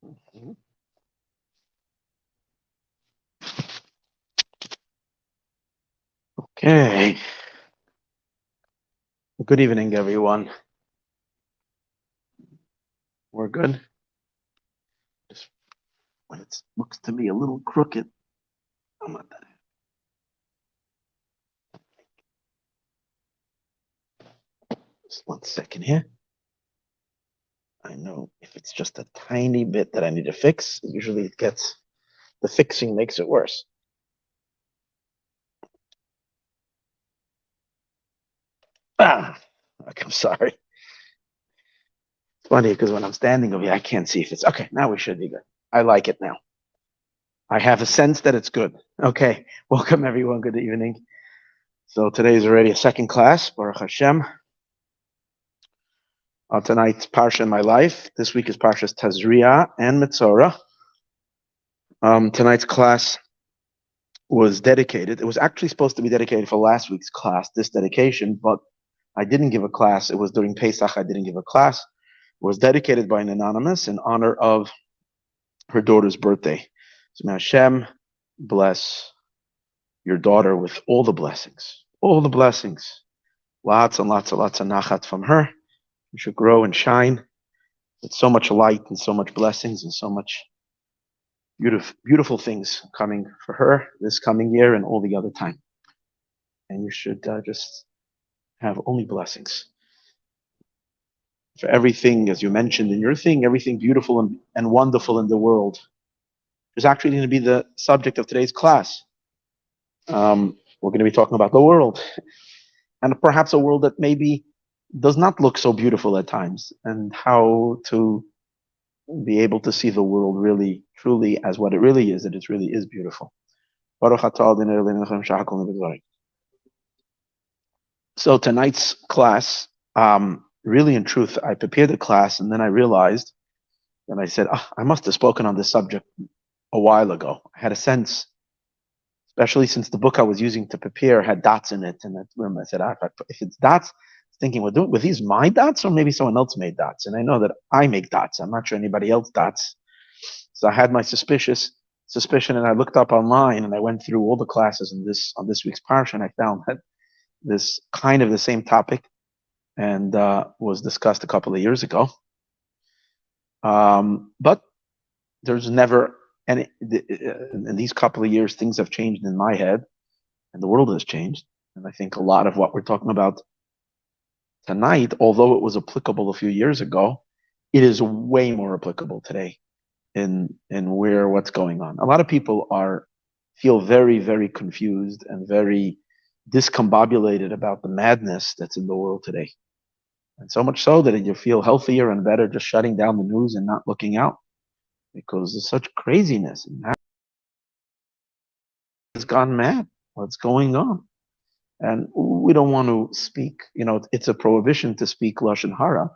Okay. Good evening, everyone. We're good. Just when it looks to be a little crooked, I'm not that. Just 1 second here. I know if it's just a tiny bit that I need to fix, usually the fixing makes it worse. Okay, I'm sorry. It's funny because when I'm standing over here, I can't see if it's okay. Now we should be good. I like it now. I have a sense that it's good. Okay, welcome everyone. Good evening. So today is already a second class, Baruch Hashem. Tonight's Parsha in my life. This week is Parshas Tazria and Metzora. Tonight's class was dedicated. It was actually supposed to be dedicated for last week's class, this dedication, but I didn't give a class. It was during Pesach. I didn't give a class. It was dedicated by an anonymous in honor of her daughter's birthday. So may Hashem bless your daughter with all the blessings. All the blessings. Lots and lots and lots of nachat from her. You should grow and shine with so much light and so much blessings and so much beautiful things coming for her this coming year and all the other time. And you should just have only blessings. For everything, as you mentioned in your thing, everything beautiful and wonderful in the world is actually going to be the subject of today's class. We're going to be talking about the world, and perhaps a world that maybe does not look so beautiful at times, and how to be able to see the world really, truly as what it really is, that it really is beautiful. So tonight's class, really in truth, I prepared the class and then I realized, and I said, I must have spoken on this subject a while ago. I had a sense, especially since the book I was using to prepare had dots in it. And I said, if it's dots, I was thinking, were these my dots or maybe someone else made dots? And I know that I make dots. I'm not sure anybody else dots. So I had my suspicion, and I looked up online and I went through all the classes on this week's parsha, and I found that this kind of the same topic and was discussed a couple of years ago. But there's never any, in these couple of years, things have changed in my head and the world has changed. And I think a lot of what we're talking about tonight, although it was applicable a few years ago, it is way more applicable today in what's going on. A lot of people feel very, very confused and very discombobulated about the madness that's in the world today. And so much so that you feel healthier and better just shutting down the news and not looking out, because there's such craziness and it's gone mad. What's going on? And we don't want to speak, it's a prohibition to speak lashon hara,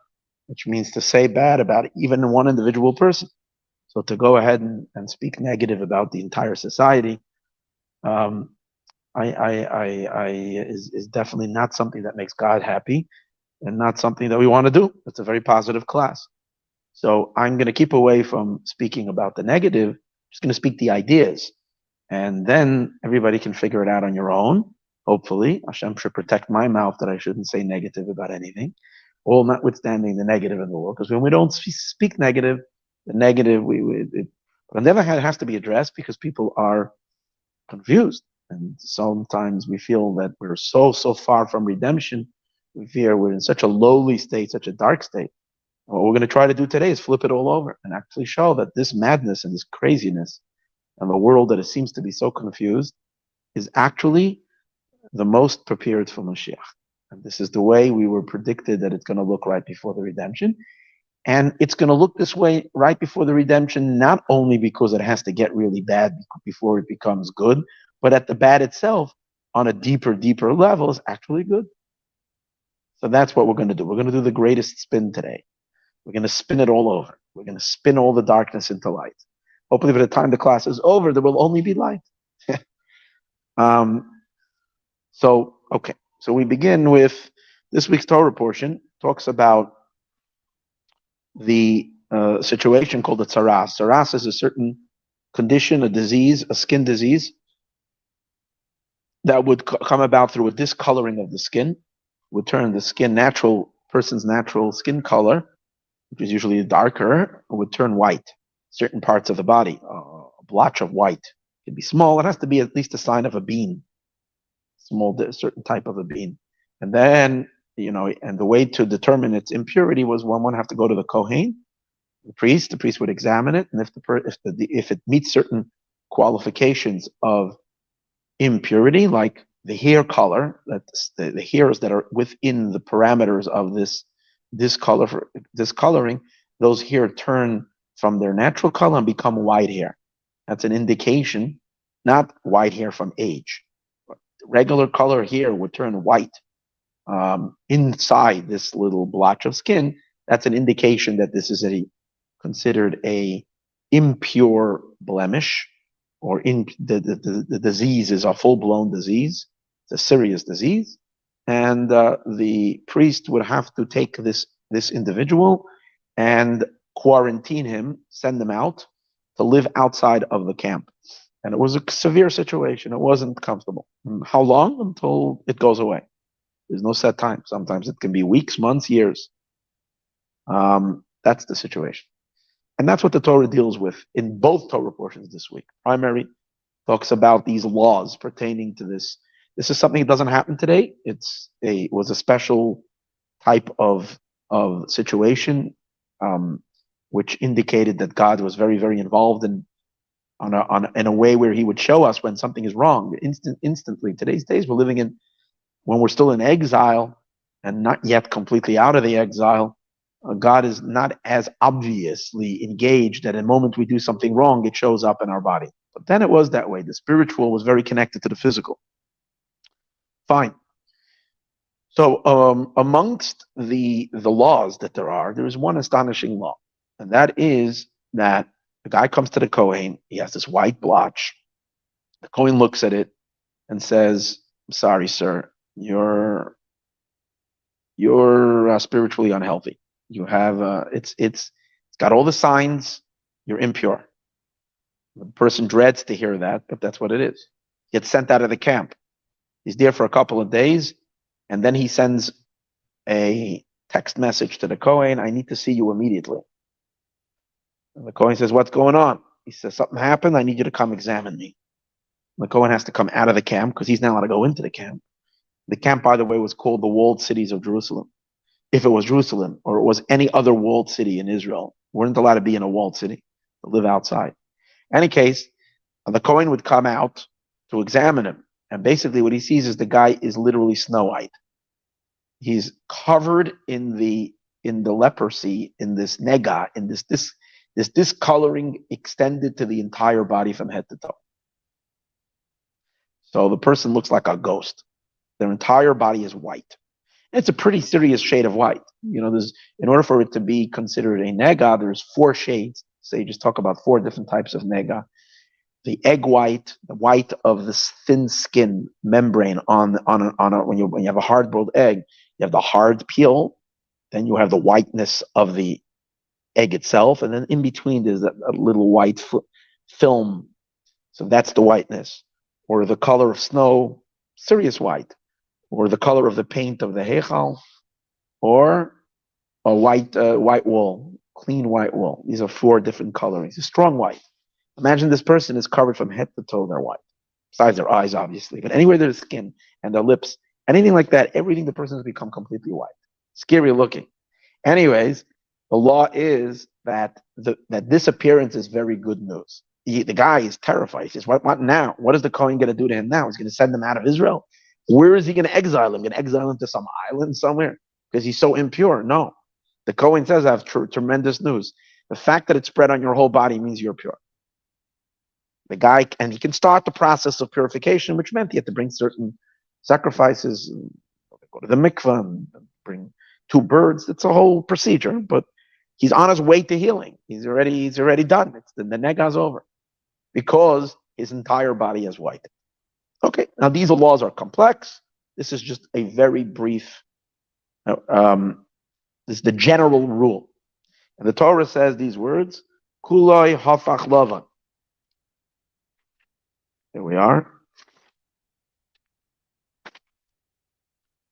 which means to say bad about even one individual person. So to go ahead and speak negative about the entire society, is definitely not something that makes God happy, and not something that we want to do. It's a very positive class. So I'm going to keep away from speaking about the negative. I'm just going to speak the ideas, and then everybody can figure it out on your own. Hopefully, Hashem should protect my mouth that I shouldn't say negative about anything, all notwithstanding the negative in the world. Because when we don't speak negative, the negative, but on the other hand, it has to be addressed because people are confused. And sometimes we feel that we're so far from redemption. We fear we're in such a lowly state, such a dark state. And what we're going to try to do today is flip it all over and actually show that this madness and this craziness and the world that it seems to be so confused is actually the most prepared for Mashiach. And this is the way we were predicted that it's going to look right before the redemption. And it's going to look this way right before the redemption, not only because it has to get really bad before it becomes good, but at the bad itself, on a deeper level, is actually good. So that's what we're going to do. We're going to do the greatest spin today. We're going to spin it all over. We're going to spin all the darkness into light. Hopefully by the time the class is over, there will only be light. So we begin with this week's Torah portion. Talks about the situation called the tsaras. Tsaras is a certain condition, a disease, a skin disease that would come about through a discoloring of the skin, would turn the person's natural skin color, which is usually darker, would turn white. Certain parts of the body, a blotch of white, it can be small. It has to be at least a sign of a bean, certain type of a bean. And then, and the way to determine its impurity was one would have to go to the Kohen, the priest. The priest would examine it, and if it meets certain qualifications of impurity, like the hair color, that the hairs that are within the parameters of discoloring, those hair turn from their natural color and become white hair. That's an indication, not white hair from age. Regular color hair would turn white inside this little blotch of skin. That's an indication that this is considered a impure blemish, or the disease is a full-blown disease. It's a serious disease, and the priest would have to take this individual and quarantine him, send him out to live outside of the camp. And it was a severe situation. It wasn't comfortable. How long? Until it goes away. There's no set time. Sometimes it can be weeks, months, years. That's the situation. And that's what the Torah deals with in both Torah portions this week. Primary talks about these laws pertaining to this. This is something that doesn't happen today. It was a special type of situation, which indicated that God was very, very involved in a way where He would show us when something is wrong instantly. Today's days, we're living in, when we're still in exile and not yet completely out of the exile. God is not as obviously engaged that the moment we do something wrong, it shows up in our body. But then it was that way. The spiritual was very connected to the physical. Fine. So amongst the laws that there is one astonishing law, and that is that the guy comes to the Kohen. He has this white blotch. The Kohen looks at it and says, "I'm sorry, sir, you're spiritually unhealthy. You have it's got all the signs. You're impure." The person dreads to hear that, but that's what it is. He gets sent out of the camp. He's there for a couple of days, and then he sends a text message to the Kohen, "I need to see you immediately." And the Kohen says, "What's going on?" He says, "Something happened. I need you to come examine me." The Kohen has to come out of the camp because he's not allowed to go into the camp. The camp, by the way, was called the walled cities of Jerusalem. If it was Jerusalem or it was any other walled city in Israel, we weren't allowed to be in a walled city, to live outside. In any case, the Kohen would come out to examine him. And basically what he sees is the guy is literally snow white. He's covered in the leprosy, in this nega, in this discoloring extended to the entire body from head to toe. So the person looks like a ghost. Their entire body is white. And it's a pretty serious shade of white. In order for it to be considered a nega, there's 4 shades. So you just talk about 4 different types of nega. The egg white, the white of this thin skin membrane when you have a hard-boiled egg, you have the hard peel, then you have the whiteness of the egg itself, and then in between there's a little white film. So that's the whiteness. Or the color of snow, serious white. Or the color of the paint of the heichal, or a white wall, clean white wall. These are 4 different colorings. A strong white. Imagine this person is covered from head to toe, they're white. Besides their eyes, obviously. But anywhere there's skin and their lips, anything like that, everything the person has become completely white. Scary looking. Anyways, the law is that this appearance is very good news. The guy is terrified. He says, what now? What is the Kohen going to do to him now? He's going to send him out of Israel? Where is he going to exile him? Going to exile him to some island somewhere? Because he's so impure? No. The Kohen says, I have tremendous news. The fact that it's spread on your whole body means you're pure. The guy, and he can start the process of purification, which meant he had to bring certain sacrifices, go to the mikvah, and bring 2 birds. It's a whole procedure, but he's on his way to healing. He's already done. The nega's over because his entire body is white. Okay, now these laws are complex. This is just a very brief. This is the general rule. And the Torah says these words, kuloi hafach lavan. There we are.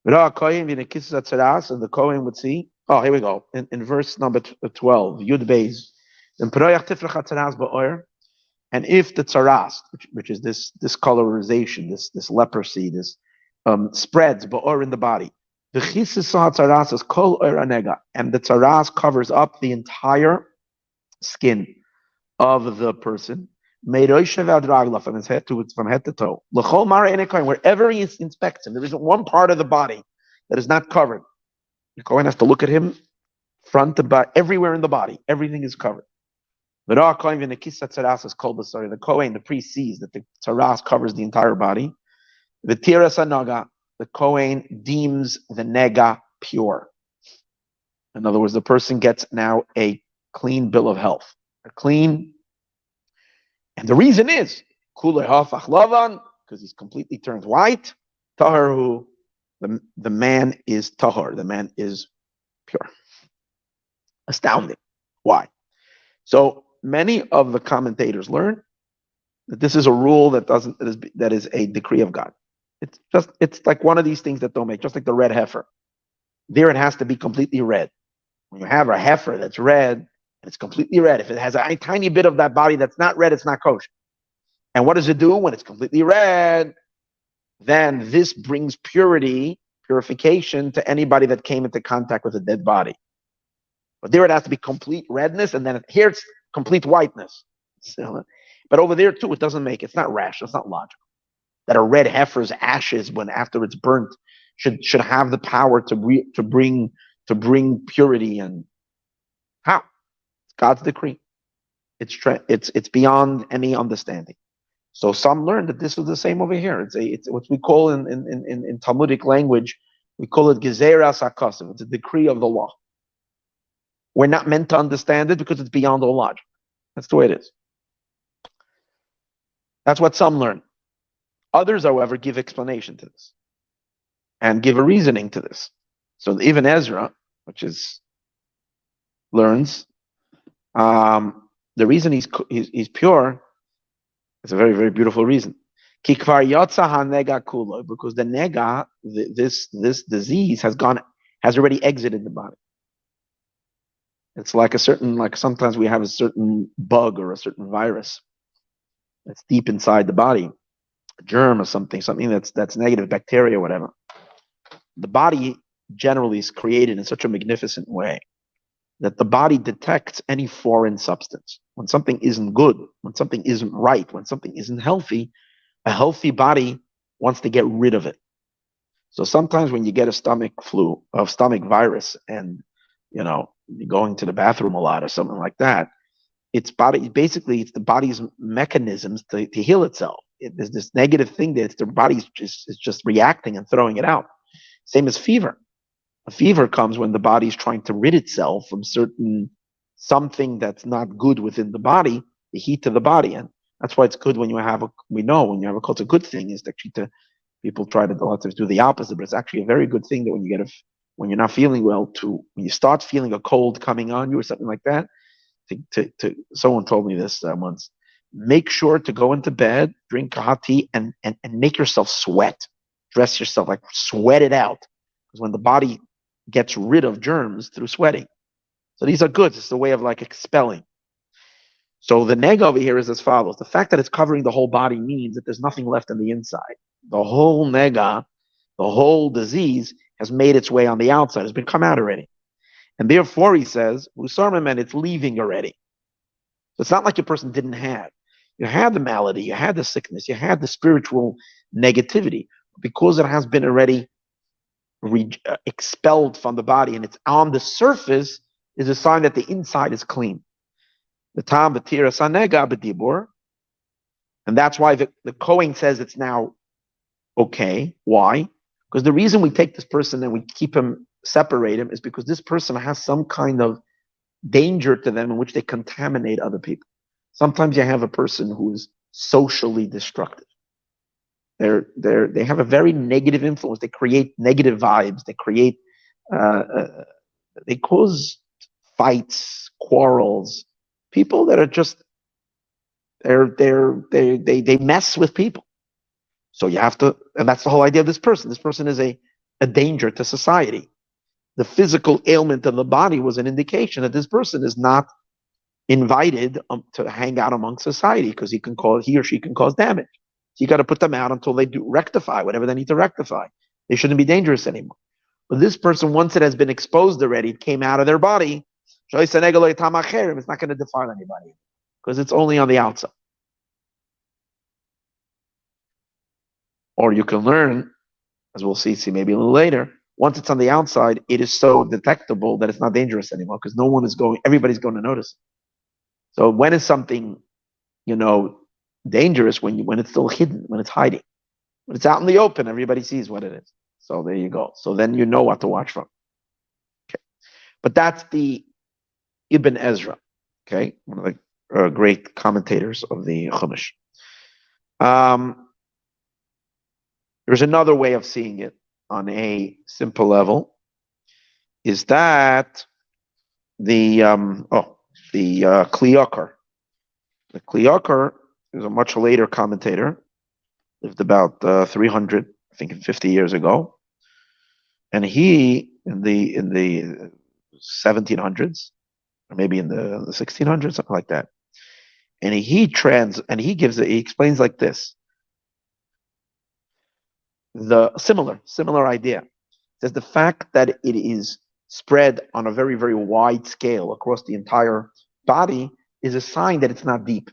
And the Kohen would see. Oh, here we go. In verse number 12, Yud Beis. And if the tzaras, which is this discolorization, this leprosy, this spreads ba'or in the body, the chisis tzaras is kol oir anega, and the tzaras covers up the entire skin of the person, from his head from head to toe. Wherever he inspects him, there isn't one part of the body that is not covered. The Kohen has to look at him front to back, everywhere in the body. Everything is covered. The Kohen, the priest, sees that the tzaras covers the entire body. The Kohen deems the nega pure. In other words, the person gets now a clean bill of health. A clean, and the reason is because he's completely turned white. Taharu, the man is tahar. The man is pure. Astounding. Why? So many of the commentators learn that this is a rule that is a decree of God. It's like one of these things that don't make, just like the red heifer. There it has to be completely red. When you have a heifer that's red, and it's completely red, if it has a tiny bit of that body that's not red, it's not kosher. And what does it do when it's completely red? Then this brings purification to anybody that came into contact with a dead body. But there it has to be complete redness, and then here it's complete whiteness. So, but over there too, it doesn't make, it's not rational, it's not logical. That a red heifer's ashes, when after it's burnt, should have the power to bring purity. And how? It's God's decree. It's beyond any understanding. So some learn that this is the same over here. It's what we call in Talmudic language, we call it gezeras hakasav. It's a decree of the law. We're not meant to understand it because it's beyond all logic. That's the way it is. That's what some learn. Others, however, give explanation to this and give a reasoning to this. So even Ezra, learns the reason he's pure. It's a very, very beautiful reason. Because the nega, this disease has already exited the body. It's like sometimes we have a certain bug or a certain virus that's deep inside the body, a germ or something that's negative, bacteria, whatever. The body generally is created in such a magnificent way that the body detects any foreign substance. When something isn't good, when something isn't right, when something isn't healthy, a healthy body wants to get rid of it. So sometimes when you get a stomach virus, and you're going to the bathroom a lot or something like that, it's the body's mechanisms to heal itself. There's this negative thing that the body's just reacting and throwing it out. Same as fever. A fever comes when the body's trying to rid itself from something that's not good within the body, the heat of the body. And that's why it's good when you have a cold. It's a good thing is actually people try to a lot of times do the opposite, but it's actually a very good thing that when you're not feeling well, when you start feeling a cold coming on you or something like that, someone told me this once, make sure to go into bed, drink hot tea, and make yourself sweat. Dress yourself, like sweat it out. Because when the body gets rid of germs through sweating. So these are good. It's a way of like expelling. So the neg over here is as follows. The fact that it's covering the whole body means that there's nothing left on the inside. The whole nega, the whole disease has made its way on the outside. It's been come out already. And therefore, he says, Usarman, it's leaving already. So it's not like your person didn't have. You had the malady, you had the sickness, you had the spiritual negativity. Because it has been already expelled from the body and it's on the surface, is a sign that the inside is clean. The tam v'tira sanega b'dibur, and that's why the Kohen says it's now okay. Why? Because the reason we take this person and we keep him, separate him, is because this person has some kind of danger to them in which they contaminate other people. Sometimes you have a person who is socially destructive. They have a very negative influence. They create negative vibes. They cause fights, quarrels, people that are just they mess with people. So you have to, and that's the whole idea of this person. This person is a danger to society. The physical ailment of the body was an indication that this person is not invited to hang out among society because he or she can cause damage. So you got to put them out until they do rectify whatever they need to rectify. They shouldn't be dangerous anymore. But this person, once it has been exposed already, it came out of their body. It's not going to defile anybody because it's only on the outside. Or you can learn, as we'll see maybe a little later, once it's on the outside, it is so detectable that it's not dangerous anymore because everybody's going to notice it. So when is something, dangerous? When it's still hidden, when it's hiding. When it's out in the open, everybody sees what it is. So there you go. So then you know what to watch from. Okay. But that's the Ibn Ezra, okay, one of the great commentators of the Chumash. There's another way of seeing it on a simple level, is that the Kli Yakar. The Kli Yakar is a much later commentator, lived about 300, I think, 50 years ago, and he in the 1700s, or maybe in the 1600s, something like that, and he explains like this. The similar idea. It says the fact that it is spread on a very, very wide scale across the entire body is a sign that it's not deep.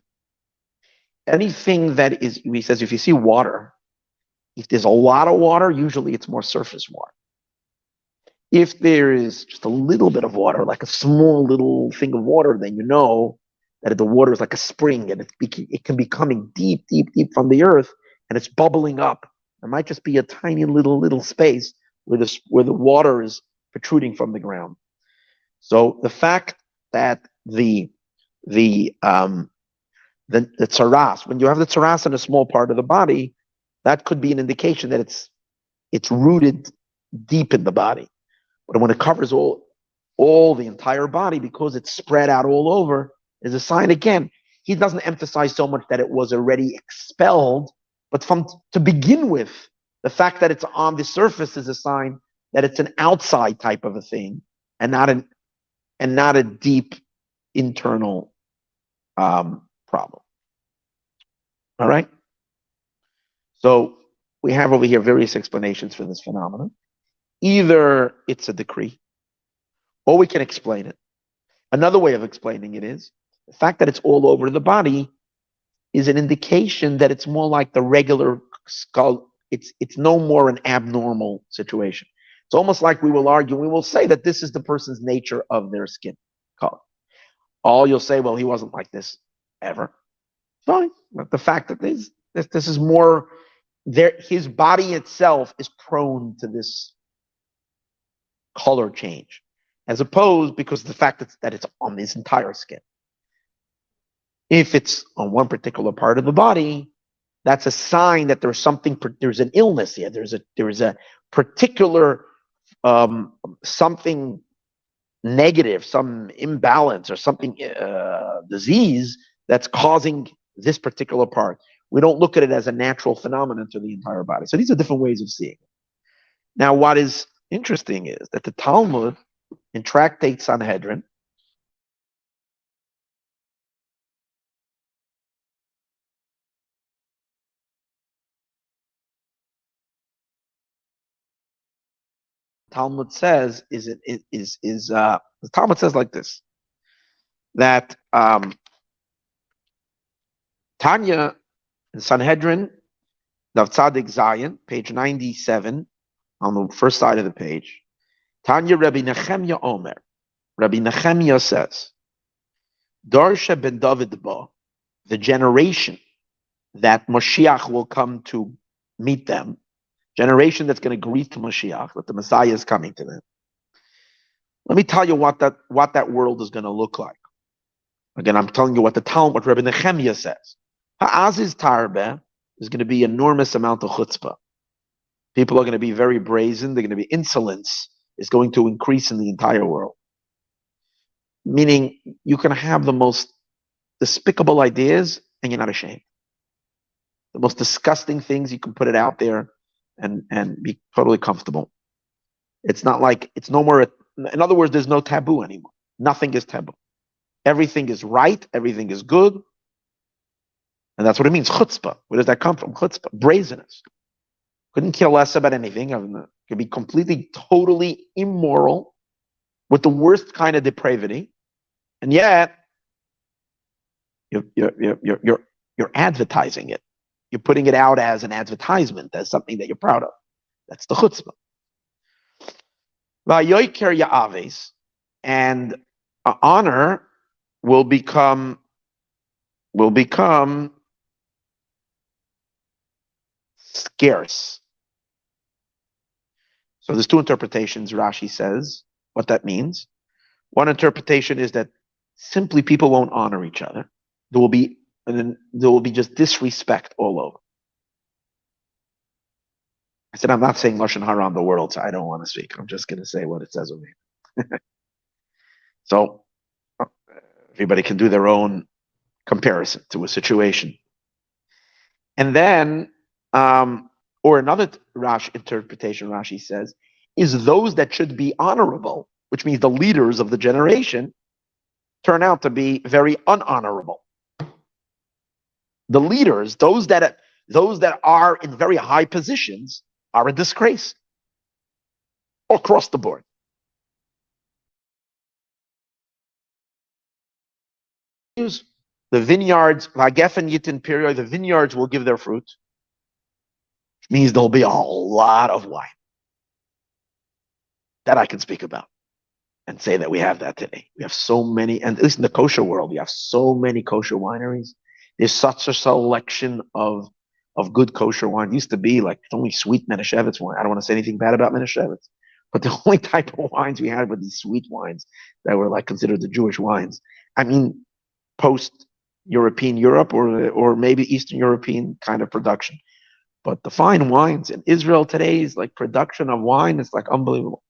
Anything that is, he says, if you see water, if there's a lot of water, usually it's more surface water. If there is just a little bit of water, like a small little thing of water, then you know that the water is like a spring and it can be coming deep, deep, deep from the earth and it's bubbling up. There might just be a tiny little space where the water is protruding from the ground. So the fact that the tsaras, when you have the tsaras in a small part of the body, that could be an indication that it's rooted deep in the body. But when it covers all the entire body, because it's spread out all over, is a sign. Again, he doesn't emphasize so much that it was already expelled, but to begin with, the fact that it's on the surface is a sign that it's an outside type of a thing and not a deep internal problem. All right. So we have over here various explanations for this phenomenon. Either it's a decree, or we can explain it. Another way of explaining it is the fact that it's all over the body is an indication that it's more like the regular skull. It's no more an abnormal situation. It's almost like we will say that this is the person's nature of their skin color. All you'll say, well, he wasn't like this ever. Fine. But the fact that this is more there, his body itself is prone to this color change, as opposed because of the fact that it's on his entire skin. If it's on one particular part of the body, that's a sign that there's an illness here. There is a particular something negative, some imbalance or something disease that's causing this particular part. We don't look at it as a natural phenomenon to the entire body. So these are different ways of seeing it. Now, what is interesting is that the Talmud in Tractate Sanhedrin, Talmud says the Talmud says like this, that Tanya in Sanhedrin, Dav Tzadik Zion, page 97, on the first side of the page, Tanya Rabbi Nechemya Omer, Rabbi Nechemya says, Darsha ben David ba, the generation that Mashiach will come to meet them, generation that's going to greet Mashiach, that the Messiah is coming to them. Let me tell you what that world is going to look like. Again, I'm telling you what what Rabbi Nechemya says. Ha'aziz Tarbe is going to be enormous amount of chutzpah. People are going to be very brazen. They're going to be insolence is going to increase in the entire world. Meaning you can have the most despicable ideas and you're not ashamed. The most disgusting things, you can put it out there and be totally comfortable. It's not like it's no more. In other words, there's no taboo anymore. Nothing is taboo. Everything is right. Everything is good. And that's what it means. Chutzpah. Where does that come from? Chutzpah. Brazenness. Couldn't care less about anything. Could be completely, totally immoral with the worst kind of depravity. And yet, you're advertising it. You're putting it out as an advertisement, as something that you're proud of. That's the chutzpah. Vayoker ya'aves, and honor will become scarce. So there's two interpretations. Rashi says what that means. One interpretation is that simply people won't honor each other. There will be just disrespect all over. I said, I'm not saying Lashon Hara on the world, so I don't want to speak. I'm just going to say what it says over here. So everybody can do their own comparison to a situation. And then, or another interpretation, Rashi says, is those that should be honorable, which means the leaders of the generation, turn out to be very unhonorable. The leaders, those that are in very high positions, are a disgrace across the board. The vineyards, the vineyards will give their fruit, which means there'll be a lot of wine. That I can speak about and say that we have that today. We have so many, and at least in the kosher world, we have so many kosher wineries. There's such a selection of good kosher wine. It used to be like only sweet Menashevitz wine. I don't want to say anything bad about Menashevitz, but the only type of wines we had were these sweet wines that were like considered the Jewish wines. I mean, post-European Europe or maybe Eastern European kind of production. But the fine wines in Israel today is like production of wine. It's like unbelievable.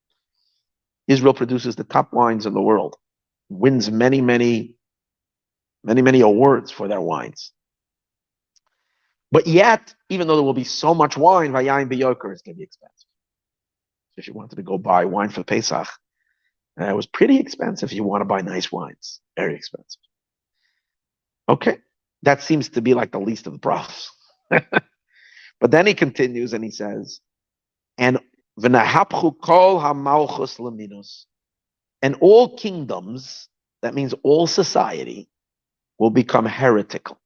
Israel produces the top wines in the world, wins many, many awards for their wines. But yet, even though there will be so much wine, vayayin b'yoker is going to be expensive. So if you wanted to go buy wine for Pesach, it was pretty expensive if you want to buy nice wines. Very expensive. Okay, that seems to be like the least of the problems. But then he continues and he says, and v'nahapchu kol hamalchus leminus, and all kingdoms, that means all society, will become heretical.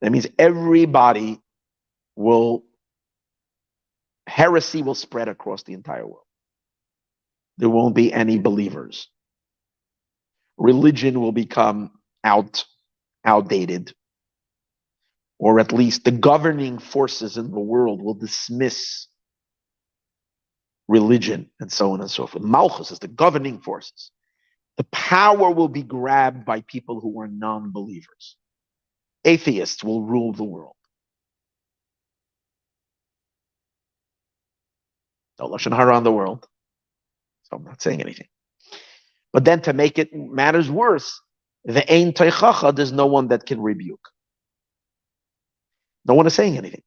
That means heresy will spread across the entire world. There won't be any believers. Religion will become outdated, or at least the governing forces in the world will dismiss religion and so on and so forth. Malchus is the governing forces. The power will be grabbed by people who are non-believers. Atheists will rule the world. No Lashon Hara on the world, so I'm not saying anything. But then to make it matters worse, the Ein Teichacha, there's no one that can rebuke. No one is saying anything.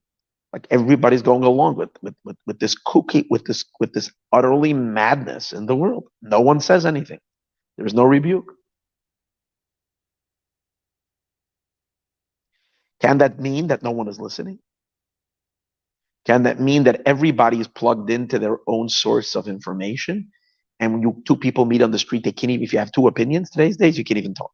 Like everybody's going along with this kooky, with this utterly madness in the world. No one says anything. There's no rebuke. Can that mean that no one is listening? Can that mean that everybody is plugged into their own source of information? And when two people meet on the street, they can't even, if you have two opinions today's days, you can't even talk.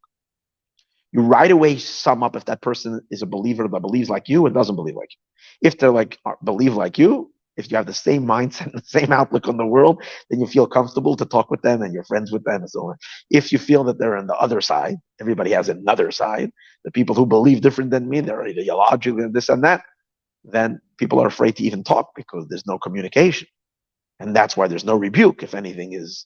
You right away sum up if that person is a believer that believes like you and doesn't believe like you. If they're like believe like you, if you have the same mindset and the same outlook on the world, then you feel comfortable to talk with them and you're friends with them and so on. If you feel that they're on the other side, everybody has another side. The people who believe different than me, they're ideological and this and that, then people are afraid to even talk because there's no communication. And that's why there's no rebuke, if anything is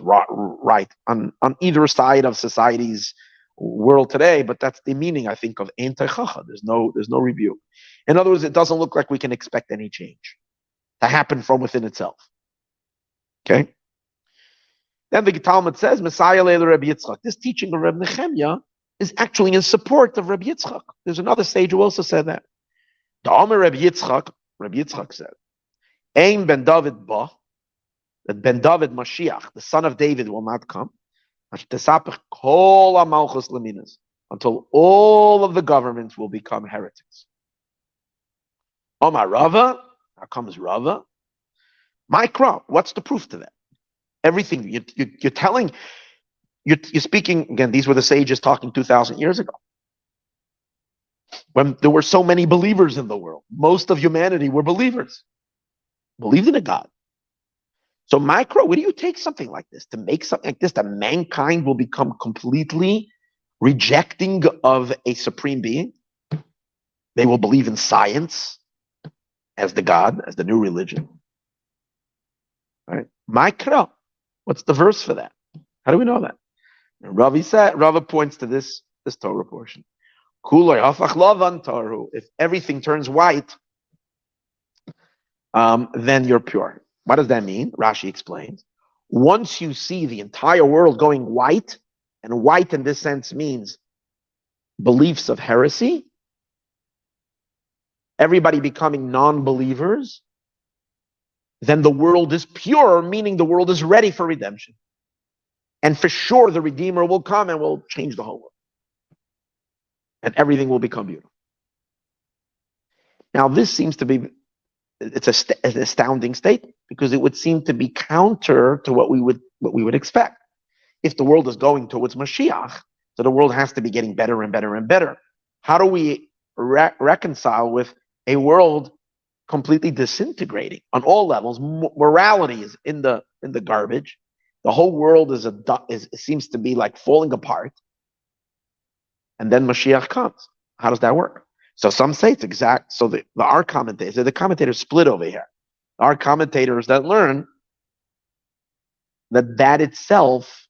right on either side of society's world today. But that's the meaning, I think, of Ein Teichacha. There's no rebuke. In other words, it doesn't look like we can expect any change to happen from within itself. Okay? Then the Talmud says, Messiah Leil Rebbe Yitzchak. This teaching of Rebbe Nehemiah is actually in support of Rebbe Yitzchak. There's another sage who also said that. The Omer Rebbe Yitzchak said, Ein ben David ba, that ben David Mashiach, the son of David, will not come, until all of the governments will become heretics. Omar Rava, now comes Rava. Mikra, what's the proof to that? Everything you're telling, you're speaking, again, these were the sages talking 2,000 years ago. When there were so many believers in the world, most of humanity were believers, believed in a God. So, Micro, where do you take something like this to make something like this that mankind will become completely rejecting of a supreme being? They will believe in science as the God, as the new religion. Right? Micro, what's the verse for that? How do we know that? Rava points to this Torah portion. If everything turns white, then you're pure. What does that mean? Rashi explains. Once you see the entire world going white, and white in this sense means beliefs of heresy, everybody becoming non-believers, then the world is pure, meaning the world is ready for redemption. And for sure, the Redeemer will come and will change the whole world. And everything will become beautiful. Now, this seems to be, it's an astounding statement, because it would seem to be counter to what we would expect. If the world is going towards Mashiach, so the world has to be getting better and better and better. How do we reconcile with a world completely disintegrating on all levels? Morality is in the garbage. The whole world seems to be like falling apart. And then Mashiach comes. How does that work? So some say it's exact. So our commentators split over here. Our commentators that learn that itself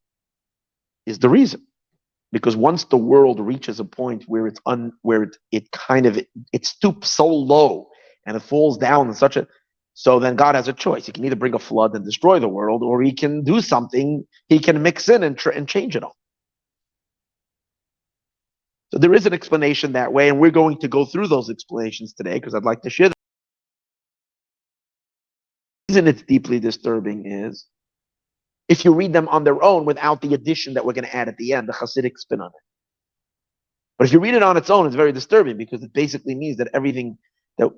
is the reason, because once the world reaches a point where it stoops so low and it falls down in such a, so then God has a choice. He can either bring a flood and destroy the world, or he can do something. He can mix in and change it all. So there is an explanation that way, and we're going to go through those explanations today because I'd like to share them. The reason it's deeply disturbing is if you read them on their own without the addition that we're going to add at the end, the Hasidic spin on it. But if you read it on its own, it's very disturbing, because it basically means that everything,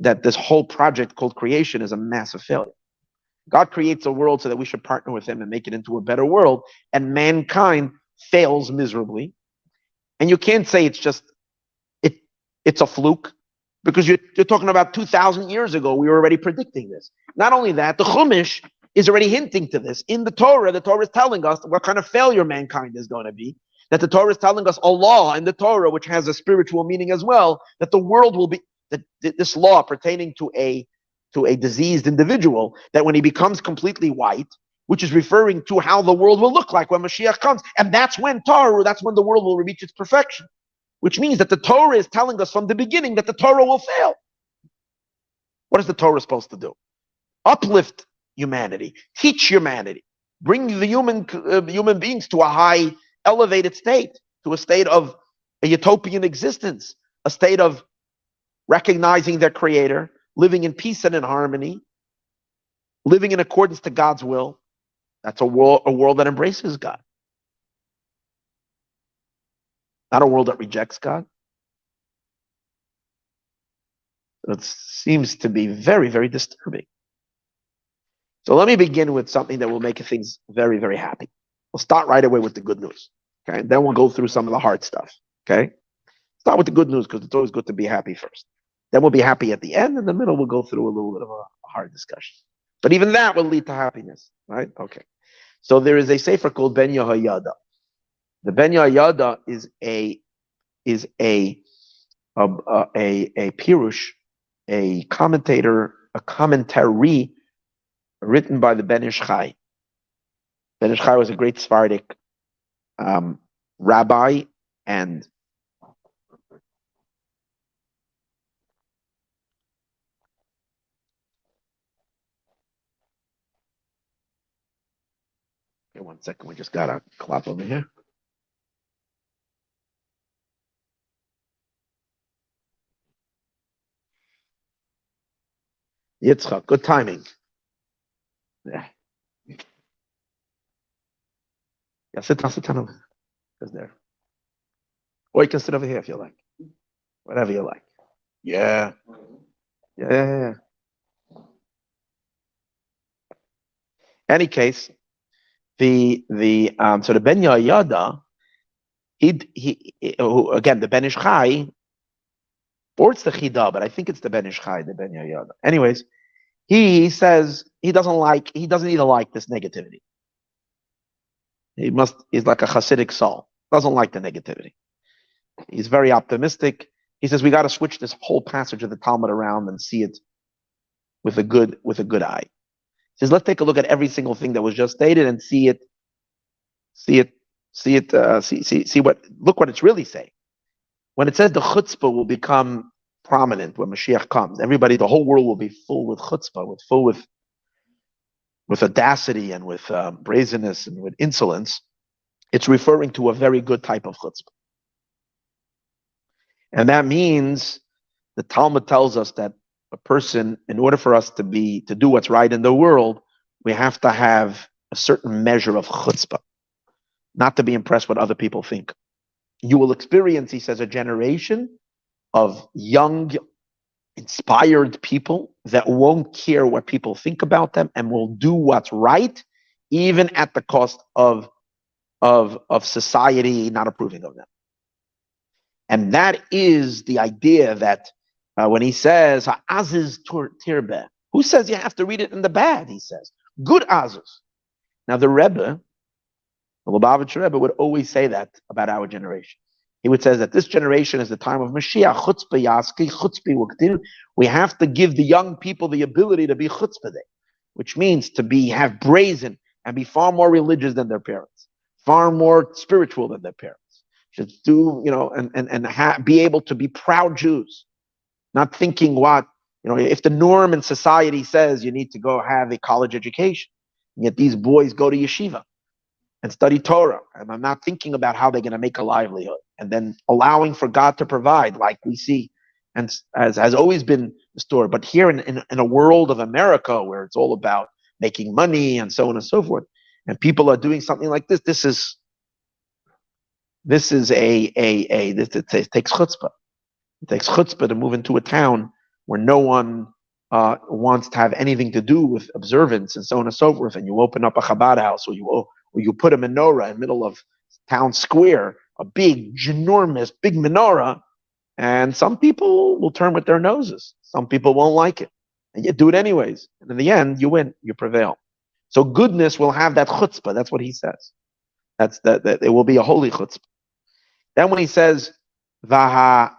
that this whole project called creation is a massive failure. God creates a world so that we should partner with him and make it into a better world, and mankind fails miserably. And you can't say it's a fluke, because you're talking about 2,000 years ago. We were already predicting this. Not only that, the Chumash is already hinting to this. In the Torah is telling us what kind of failure mankind is going to be. That the Torah is telling us a law in the Torah, which has a spiritual meaning as well, that the world will be, that this law pertaining to a diseased individual, that when he becomes completely white, which is referring to how the world will look like when Mashiach comes. And that's when the world will reach its perfection. Which means that the Torah is telling us from the beginning that the Torah will fail. What is the Torah supposed to do? Uplift humanity, teach humanity, bring the human beings to a high, elevated state, to a state of a utopian existence, a state of recognizing their Creator, living in peace and in harmony, living in accordance to God's will. That's a world that embraces God. Not a world that rejects God. It seems to be very, very disturbing. So let me begin with something that will make things very, very happy. We'll start right away with the good news. Okay, then we'll go through some of the hard stuff. Okay, start with the good news, because it's always good to be happy first. Then we'll be happy at the end. In the middle, we'll go through a little bit of a hard discussion. But even that will lead to happiness, right? Okay. So there is a sefer called Ben Yehoyada. The Ben Yehoyada is a pirush, a commentary written by the Ben Ish Chai. Ben Ish Chai was a great Sephardic rabbi, and Okay, 1 second. We just got a clap over here. Yitzchak, good timing. Yeah. Yeah, sit down over there. Or you can sit over here if you like. Whatever you like. Yeah. Yeah. Any case, the so the Ben Yehoyada, he again the Ben Ish Chai, or it's the Chida, but I think it's the Ben Ish Chai, the Ben Yehoyada. Anyways, he says he doesn't either like this negativity. He's like a Hasidic soul. Doesn't like the negativity. He's very optimistic. He says we got to switch this whole passage of the Talmud around and see it with a good eye. He says let's take a look at every single thing that was just stated and see what it's really saying. When it says the chutzpah will become prominent when Mashiach comes, the whole world will be full with chutzpah, full with audacity and with brazenness and with insolence. It's referring to a very good type of chutzpah. And that means the Talmud tells us that a person, in order for us to do what's right in the world, we have to have a certain measure of chutzpah, not to be impressed what other people think. You will experience, he says, a generation of young, inspired people that won't care what people think about them and will do what's right, even at the cost of society not approving of them. And that is the idea that when he says, Aziz Tirbe, who says you have to read it in the bad? He says, good Aziz. Now the Rebbe, the Lubavitcher Rebbe, would always say that about our generation. He would say that this generation is the time of Mashiach, chutzpah yaski, chutzpah wuktir. We have to give the young people the ability to be chutzpah, which means to have brazen and be far more religious than their parents, far more spiritual than their parents. Should do, and be able to be proud Jews, not thinking if the norm in society says you need to go have a college education, and yet these boys go to yeshiva and study Torah, and I'm not thinking about how they're going to make a livelihood, and then allowing for God to provide, like we see, and as has always been the story. But here in a world of America where it's all about making money and so on and so forth, and people are doing something like this, this takes chutzpah. It takes chutzpah to move into a town where no one wants to have anything to do with observance and so on and so forth, and you open up a Chabad house, or you put a menorah in the middle of town square, a big, ginormous, big menorah, and some people will turn with their noses. Some people won't like it, and you do it anyways. And in the end, you win, you prevail. So goodness will have that chutzpah. That's what he says. That it will be a holy chutzpah. Then when he says, Vaha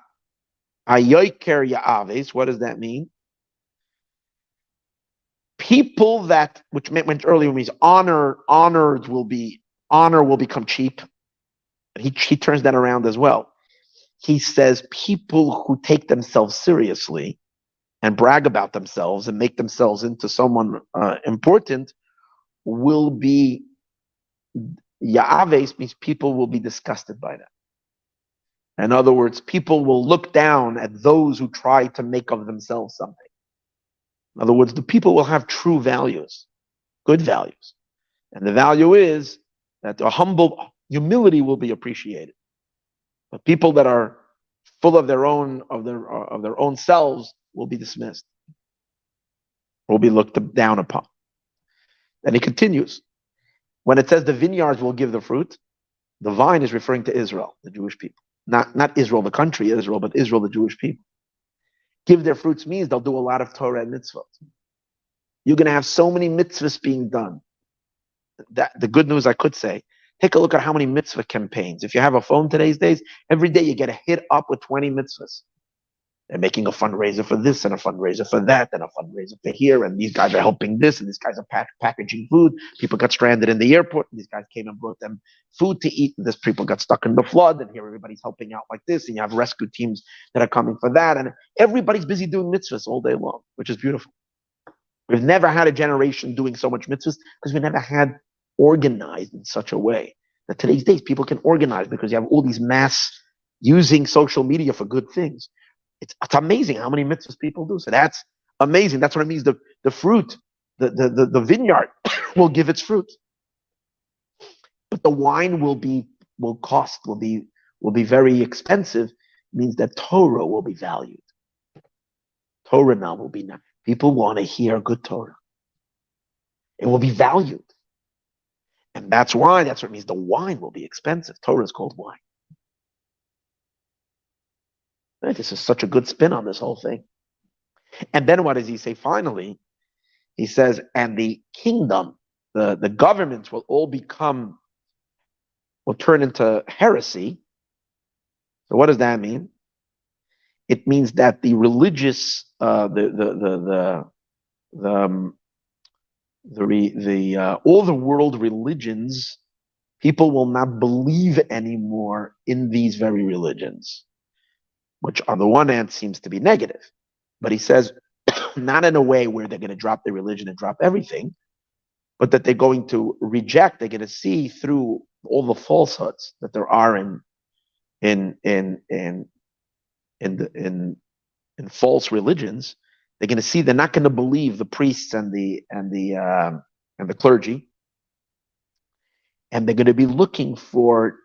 ayoker ya'aves, what does that mean? People that, which meant earlier means honor will become cheap. He turns that around as well. He says people who take themselves seriously and brag about themselves and make themselves into someone important will be, Ya'aves means people will be disgusted by that. In other words, people will look down at those who try to make of themselves something. In other words, the people will have true values, good values. And the value is that a humble humility will be appreciated. But people that are full of their own selves will be dismissed, will be looked down upon. Then he continues. When it says the vineyards will give the fruit, the vine is referring to Israel, the Jewish people. Not Israel, the country Israel, but Israel, the Jewish people. Give their fruits means they'll do a lot of Torah and mitzvot. You're going to have so many mitzvahs being done. The good news I could say, take a look at how many mitzvah campaigns. If you have a phone today's days, every day you get a hit up with 20 mitzvahs. They're making a fundraiser for this and a fundraiser for that and a fundraiser for here, and these guys are helping this, and these guys are packaging food. People got stranded in the airport, and these guys came and brought them food to eat, and this people got stuck in the flood, and here everybody's helping out like this, and you have rescue teams that are coming for that, and everybody's busy doing mitzvahs all day long, which is beautiful. We've never had a generation doing so much mitzvahs because we never had organized in such a way that today's days people can organize because you have all these mass using social media for good things. It's amazing how many mitzvahs people do. So that's amazing. That's what it means. The fruit, the vineyard will give its fruit, but the wine will be very expensive. It means that Torah will be valued. Torah now will be now. People want to hear good Torah. It will be valued. And that's what it means. The wine will be expensive. Torah is called wine. Right? This is such a good spin on this whole thing. And then what does he say finally? He says, and the kingdom, the governments will all will turn into heresy. So what does that mean? It means that the religious, all the world religions, people will not believe anymore in these very religions, which on the one hand seems to be negative. But he says, not in a way where they're going to drop their religion and drop everything, but that they're going to reject, they're going to see through all the falsehoods that there are in false religions. They're going to see, they're not going to believe the priests and the clergy, and they're going to be looking for.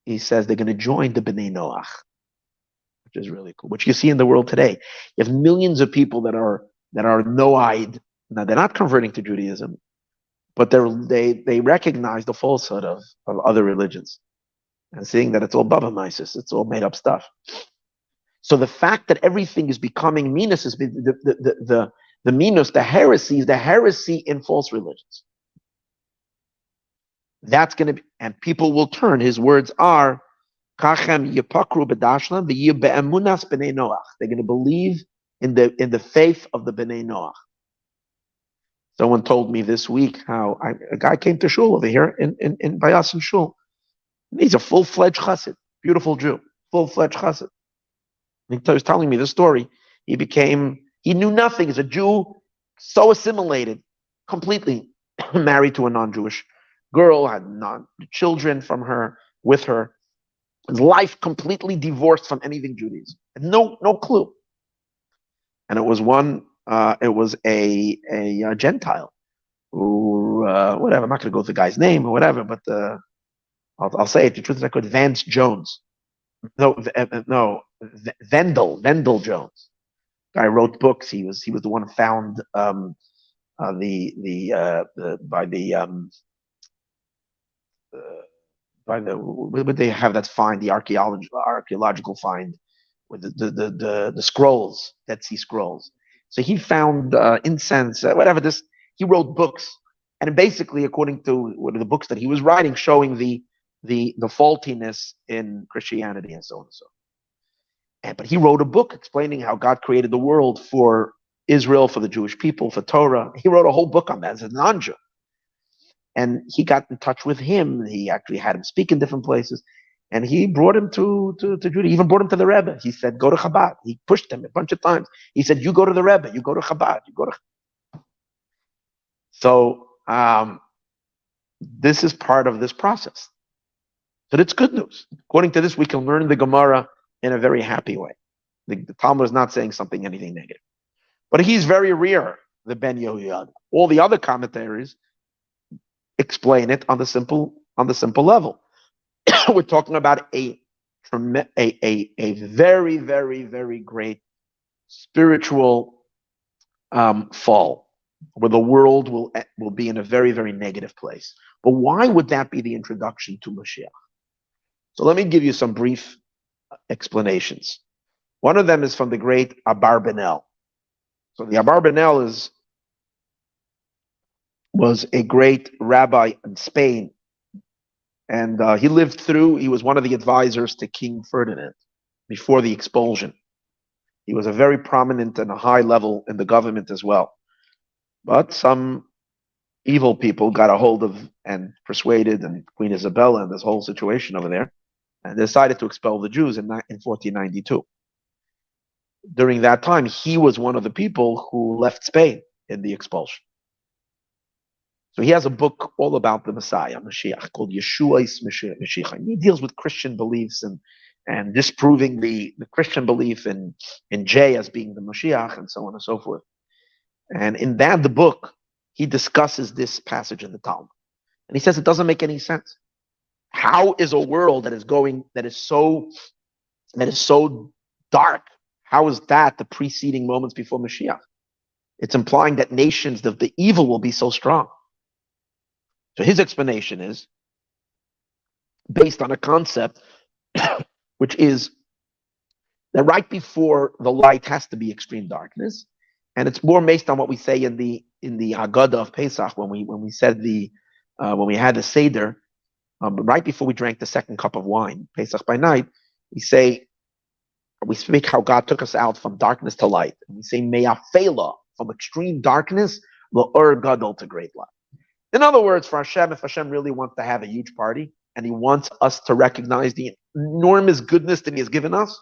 He says they're going to join the Bnei Noach, which is really cool. Which you see in the world today. You have millions of people that are Noahide. Now they're not converting to Judaism, but they recognize the falsehood of other religions, and seeing that it's all Baba Mises, it's all made up stuff. So the fact that everything is becoming minus is the minus, the heresy in false religions. That's going to be, and people will turn. His words are, "Kachem yipakru b'dashlam v'yibe'emunas b'nei Noach." They're going to believe in the faith of the Bnei Noach. Someone told me this week how a guy came to shul over here in Bayasim Shul. He's a full-fledged chassid, beautiful Jew, full-fledged chassid. He was telling me the story. He knew nothing as a Jew, so assimilated, completely married to a non-Jewish girl, had children with her. His life completely divorced from anything Judaism. No clue. And it was a Gentile who, whatever, I'm not going to go through the guy's name or whatever, but I'll say it. The truth is I could. Vance Jones. No, Vendel Jones. Guy wrote books. He was the one who found what they have that find, the archaeological find with the scrolls, Dead Sea Scrolls. So he found incense, whatever. He wrote books, and basically, according to one of the books that he was writing, showing the faultiness in Christianity and so on and so on. But he wrote a book explaining how God created the world for Israel, for the Jewish people, for Torah. He wrote a whole book on that as a non-Jew. And he got in touch with him. He actually had him speak in different places. And he brought him to Judaism. He even brought him to the Rebbe. He said, go to Chabad. He pushed him a bunch of times. He said, you go to the Rebbe. You go to Chabad. You go to. So this is part of this process. But it's good news. According to this, we can learn the Gemara in a very happy way. The Talmud is not saying anything negative. But he's very rare, the Ben Yehoyada. All the other commentaries explain it on the simple level. We're talking about a very, very, very great spiritual fall, where the world will be in a very, very negative place. But why would that be the introduction to Mashiach? So let me give you some brief explanations. One of them is from the great Abarbanel. So the Abarbanel was a great rabbi in Spain, and he was one of the advisors to King Ferdinand before the expulsion. He was a very prominent and a high level in the government as well. But some evil people got a hold of and persuaded and Queen Isabella and this whole situation over there, and decided to expel the Jews in 1492. During that time, he was one of the people who left Spain in the expulsion. So he has a book all about the Messiah, Mashiach, called Yeshua's Mashiach. And he deals with Christian beliefs and disproving the Christian belief in J as being the Mashiach and so on and so forth. And in the book, he discusses this passage in the Talmud. And he says it doesn't make any sense. How is a world that is so dark? How is that the preceding moments before Mashiach? It's implying that nations, the evil will be so strong. So his explanation is based on a concept, which is that right before the light has to be extreme darkness, and it's more based on what we say in the Haggadah of Pesach when we said when we had the Seder, right before we drank the second cup of wine, Pesach by night, we speak how God took us out from darkness to light, and we say Me'afela, from extreme darkness, L'or Gadol, to great light. In other words, for Hashem, if Hashem really wants to have a huge party and he wants us to recognize the enormous goodness that he has given us,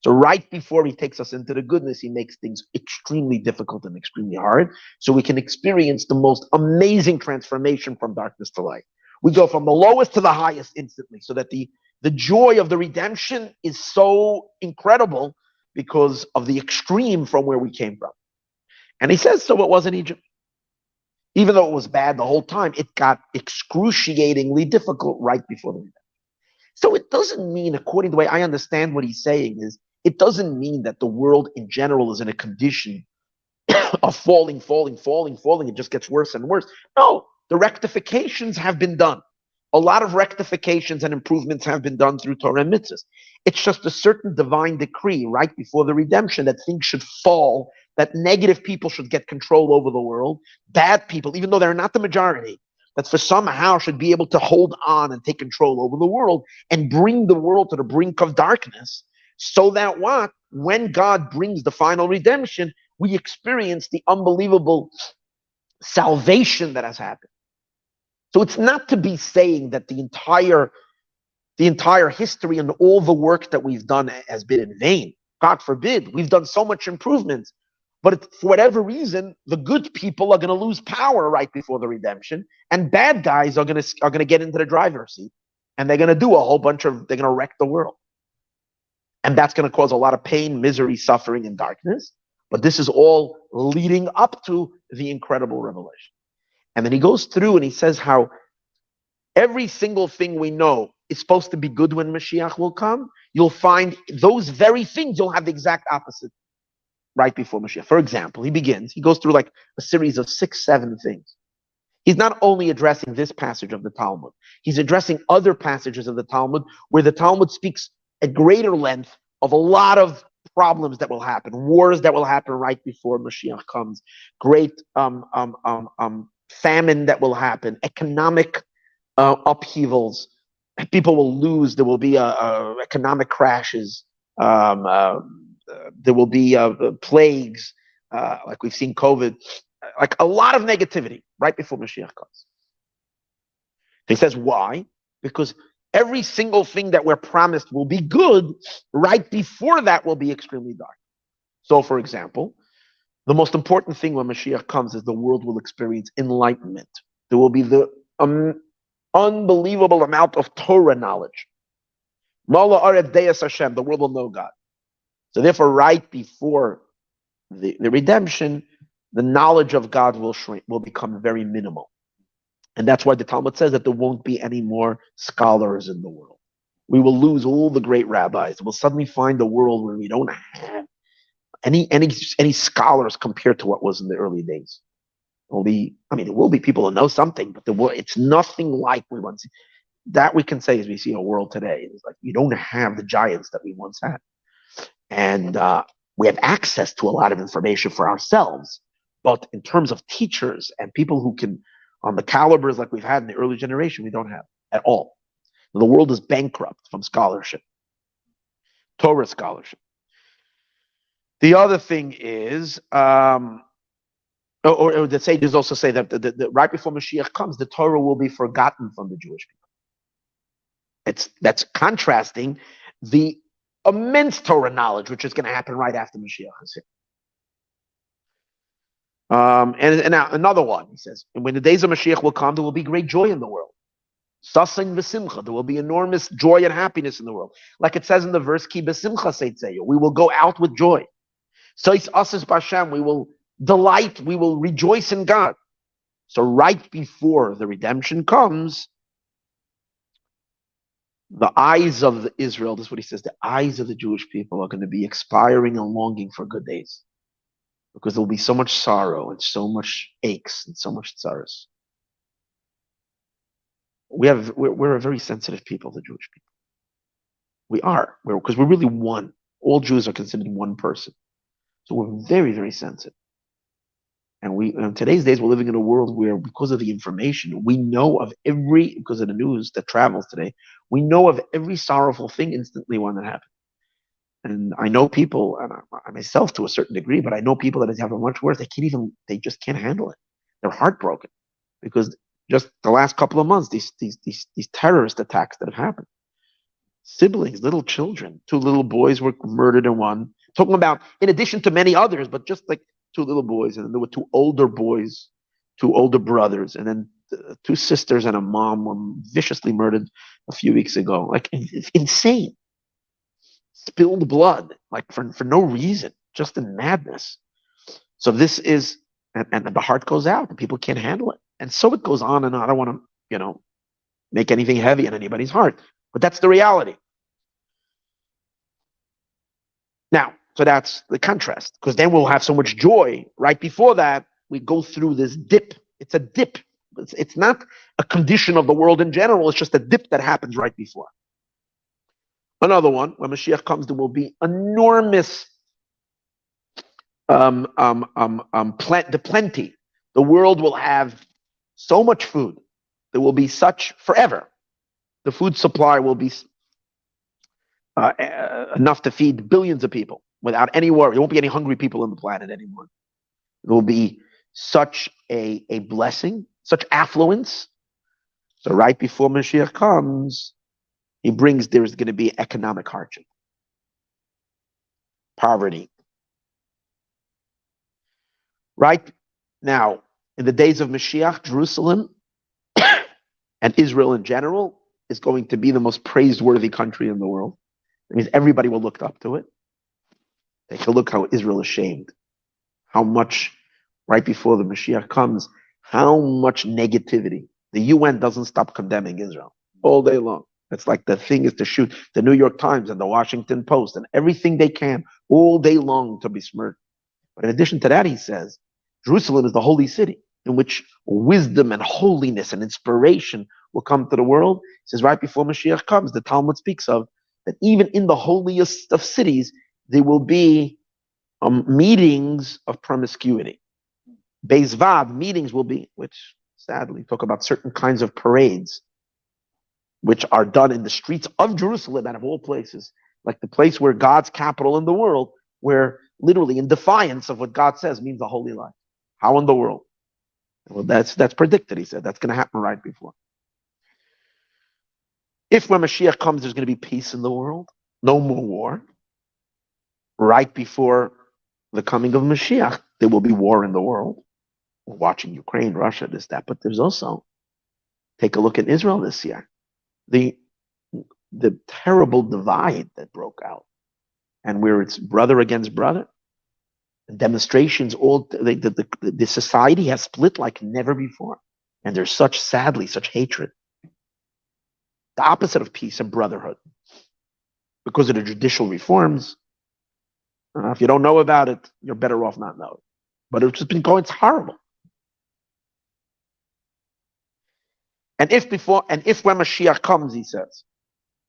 so right before he takes us into the goodness, he makes things extremely difficult and extremely hard so we can experience the most amazing transformation from darkness to light. We go from the lowest to the highest instantly, so that the joy of the redemption is so incredible because of the extreme from where we came from. And he says, so it was in Egypt. Even though it was bad the whole time, it got excruciatingly difficult right before the redemption. So it doesn't mean, according to the way I understand what he's saying, is it doesn't mean that the world in general is in a condition of falling. It just gets worse and worse. No, the rectifications have been done. A lot of rectifications and improvements have been done through Torah and mitzvahs. It's just a certain divine decree right before the redemption that things should fall, that negative people should get control over the world, bad people, even though they're not the majority, that for somehow should be able to hold on and take control over the world and bring the world to the brink of darkness, so that when God brings the final redemption, we experience the unbelievable salvation that has happened. So it's not to be saying that the entire history and all the work that we've done has been in vain. God forbid. We've done so much improvements. But for whatever reason, the good people are going to lose power right before the redemption, and bad guys are going to get into the driver's seat, and they're going to do they're going to wreck the world. And that's going to cause a lot of pain, misery, suffering, and darkness. But this is all leading up to the incredible revelation. And then he goes through and he says how every single thing we know is supposed to be good when Mashiach will come. You'll find those very things, you'll have the exact opposite right before Mashiach. For example, he goes through like a series of 6, 7 things. He's not only addressing this passage of the Talmud, he's addressing other passages of the Talmud where the Talmud speaks at greater length of a lot of problems that will happen, wars that will happen right before Mashiach comes, great famine that will happen, economic upheavals, people will lose, there will be economic crashes, there will be plagues, like we've seen COVID, like a lot of negativity right before Mashiach comes. He says, why? Because every single thing that we're promised will be good, right before that will be extremely dark. So, for example, the most important thing when Mashiach comes is the world will experience enlightenment. There will be the unbelievable amount of Torah knowledge. Mala Aret Deus Hashem, the world will know God. So therefore, right before the redemption, the knowledge of God will become very minimal. And that's why the Talmud says that there won't be any more scholars in the world. We will lose all the great rabbis. We'll suddenly find a world where we don't have any scholars compared to what was in the early days. There will be people who know something, but it's nothing like we once. That we can say as we see a world today. It's like you don't have the giants that we once had. And we have access to a lot of information for ourselves. But in terms of teachers and people who can, on the calibers like we've had in the early generation, we don't have at all. The world is bankrupt from scholarship, Torah scholarship. The other thing is, or the sages also say that right before Mashiach comes, the Torah will be forgotten from the Jewish people. That's contrasting the immense Torah knowledge, which is going to happen right after Mashiach is here. And now another one, he says, and when the days of Mashiach will come, there will be great joy in the world. Sasin v'simcha, there will be enormous joy and happiness in the world. Like it says in the verse, Ki b'simcha seitzeyu, we will go out with joy. Sois asis b'Hashem, we will delight, we will rejoice in God. So right before the redemption comes, the eyes of Israel, this is what he says, the eyes of the Jewish people are going to be expiring and longing for good days. Because there will be so much sorrow and so much aches and so much tsaras. We're a very sensitive people, the Jewish people. We are, because we're really one. All Jews are considered one person. So we're very, very sensitive. And in today's days, we're living in a world where, because of the information, we know of because of the news that travels today, we know of every sorrowful thing instantly when it happens. And I know people, and I myself to a certain degree, but I know people that have it much worse. They just can't handle it. They're heartbroken because just the last couple of months, these terrorist attacks that have happened. Siblings, little children, 2 little boys were murdered in one. Talking about, in addition to many others, but just like 2 little boys, and then there were 2 older boys, 2 older brothers, and then 2 sisters and a mom were viciously murdered a few weeks ago. Like, it's insane. Spilled blood, like for no reason, just in madness. So this is, and the heart goes out, and people can't handle it. And so it goes on and on. I don't want to, make anything heavy on anybody's heart, but that's the reality. Now, so that's the contrast, because then we'll have so much joy. Right before that, we go through this dip. It's a dip. It's not a condition of the world in general. It's just a dip that happens right before. Another one, when Mashiach comes, there will be enormous plenty. The world will have so much food. There will be such forever. The food supply will be enough to feed billions of people without any worry. There won't be any hungry people on the planet anymore. There will be such a blessing, such affluence. So right before Mashiach comes, there's going to be economic hardship, poverty. Right now, in the days of Mashiach, Jerusalem and Israel in general is going to be the most praiseworthy country in the world. It means everybody will look up to it. Take a look how Israel is shamed. How much, right before the Mashiach comes, how much negativity. The UN doesn't stop condemning Israel all day long. It's like the thing is to shoot the New York Times and the Washington Post and everything they can all day long to besmirch. But in addition to that, he says, Jerusalem is the holy city in which wisdom and holiness and inspiration will come to the world. He says right before Mashiach comes, the Talmud speaks of that even in the holiest of cities, there will be meetings of promiscuity. Beis Vav meetings will be, which sadly talk about certain kinds of parades, which are done in the streets of Jerusalem, out of all places, like the place where God's capital in the world, where literally in defiance of what God says means the holy life. How in the world? Well, that's predicted, he said. That's going to happen right before. If when Mashiach comes, there's going to be peace in the world, no more war. Right before the coming of Mashiach, there will be war in the world. We're watching Ukraine, Russia, this, that, but there's also, take a look at Israel this year. The terrible divide that broke out, and where it's brother against brother, demonstrations, the society has split like never before, and there's such hatred. The opposite of peace and brotherhood, because of the judicial reforms. If you don't know about it, you're better off not knowing. But it's just been going. It's horrible. And if when Mashiach comes, he says,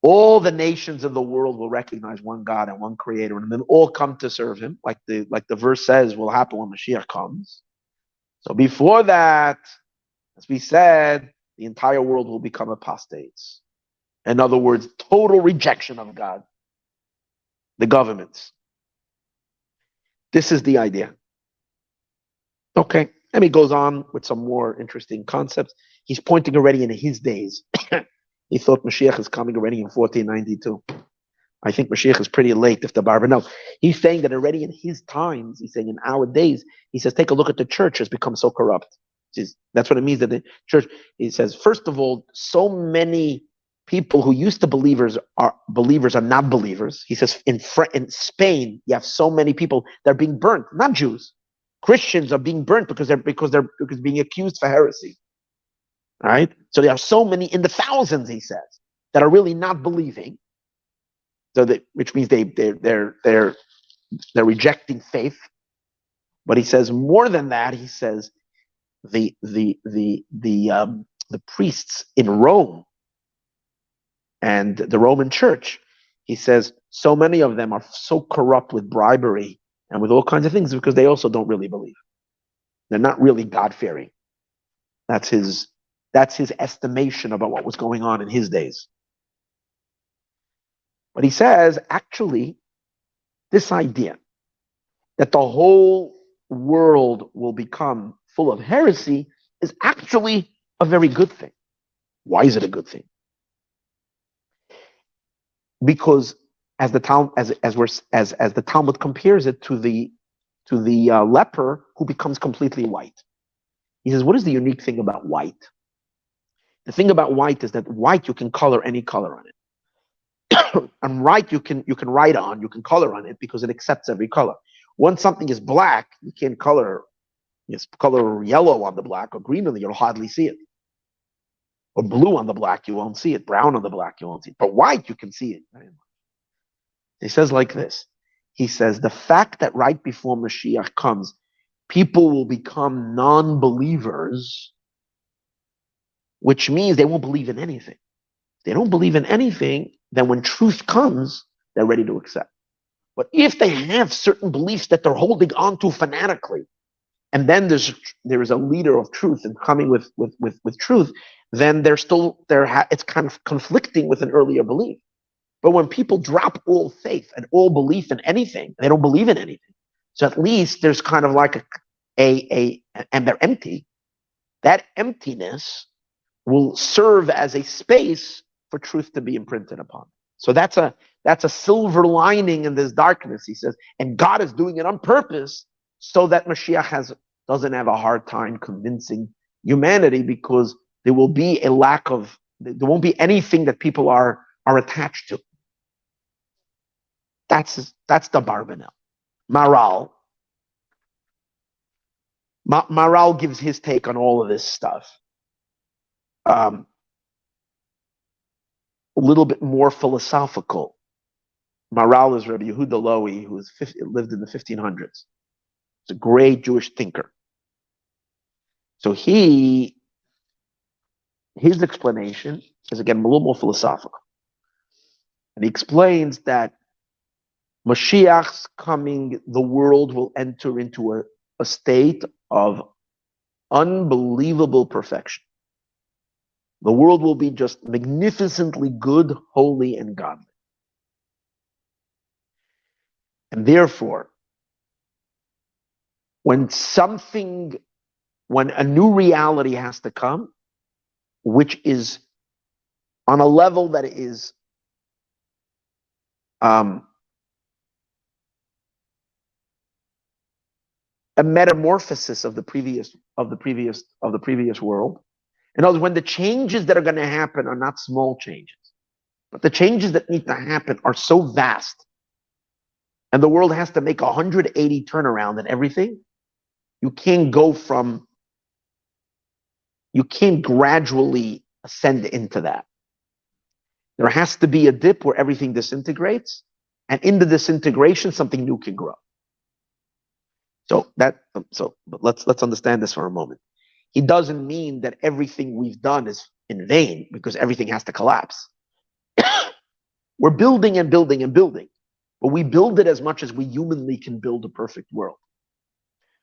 all the nations of the world will recognize one God and one Creator, and then all come to serve Him, like the verse says will happen when Mashiach comes. So before that, as we said, the entire world will become apostates. In other words, total rejection of God. The governments. This is the idea. Okay, and he goes on with some more interesting concepts. He's pointing already in his days. He thought Mashiach is coming already in 1492. I think Mashiach is pretty late if the barber. No, he's saying that already in his times, he's saying in our days, he says, take a look at the church has become so corrupt. That's what it means that the church, he says, first of all, so many people who used to believers are not believers. He says in Spain, you have so many people that are being burnt, not Jews. Christians are being burnt because they're being accused for heresy. Right? So there are so many in the thousands, he says, that are really not believing. So which means they're rejecting faith. But he says more than that. He says the priests in Rome and the Roman Church, he says so many of them are so corrupt with bribery and with all kinds of things because they also don't really believe. They're not really God-fearing. That's his estimation about what was going on in his days. But he says, actually, this idea that the whole world will become full of heresy is actually a very good thing. Why is it a good thing? Because as the Talmud compares it to the leper who becomes completely white. He says, what is the unique thing about white? The thing about white is that white you can color any color on it. And white you can write on, you can color on it because it accepts every color. Once something is black, you can't color yellow on the black or green on it, you'll hardly see it. Or blue on the black, you won't see it. Brown on the black, you won't see it. But white, you can see it. He says like this. He says, the fact that right before Mashiach comes, people will become non-believers, which means they won't believe in anything. If they don't believe in anything, then when truth comes, they're ready to accept. But if they have certain beliefs that they're holding on to fanatically, and then there is a leader of truth and coming with truth, then it's kind of conflicting with an earlier belief. But when people drop all faith and all belief in anything, they don't believe in anything. So at least there's kind of like and they're empty. That emptiness will serve as a space for truth to be imprinted upon. So that's a silver lining in this darkness, he says. And God is doing it on purpose so that Mashiach doesn't have a hard time convincing humanity, because there will be there won't be anything that people are attached to. That's the Barbanel. Maral gives his take on all of this stuff. A little bit more philosophical. Maral is Rebbe Yehuda Lowy, who lived in the 1500s. He's a great Jewish thinker. So his explanation is, again, a little more philosophical. And he explains that Mashiach's coming, the world will enter into a state of unbelievable perfection. The world will be just magnificently good, holy, and godly. And therefore, when a new reality has to come, which is on a level that is a metamorphosis of the previous world. In other words, when the changes that are going to happen are not small changes, but the changes that need to happen are so vast, and the world has to make a 180 turnaround and everything, you can't gradually ascend into that. There has to be a dip where everything disintegrates, and in the disintegration, something new can grow. But let's understand this for a moment. He doesn't mean that everything we've done is in vain, because everything has to collapse. We're building and building and building, but we build it as much as we humanly can build a perfect world.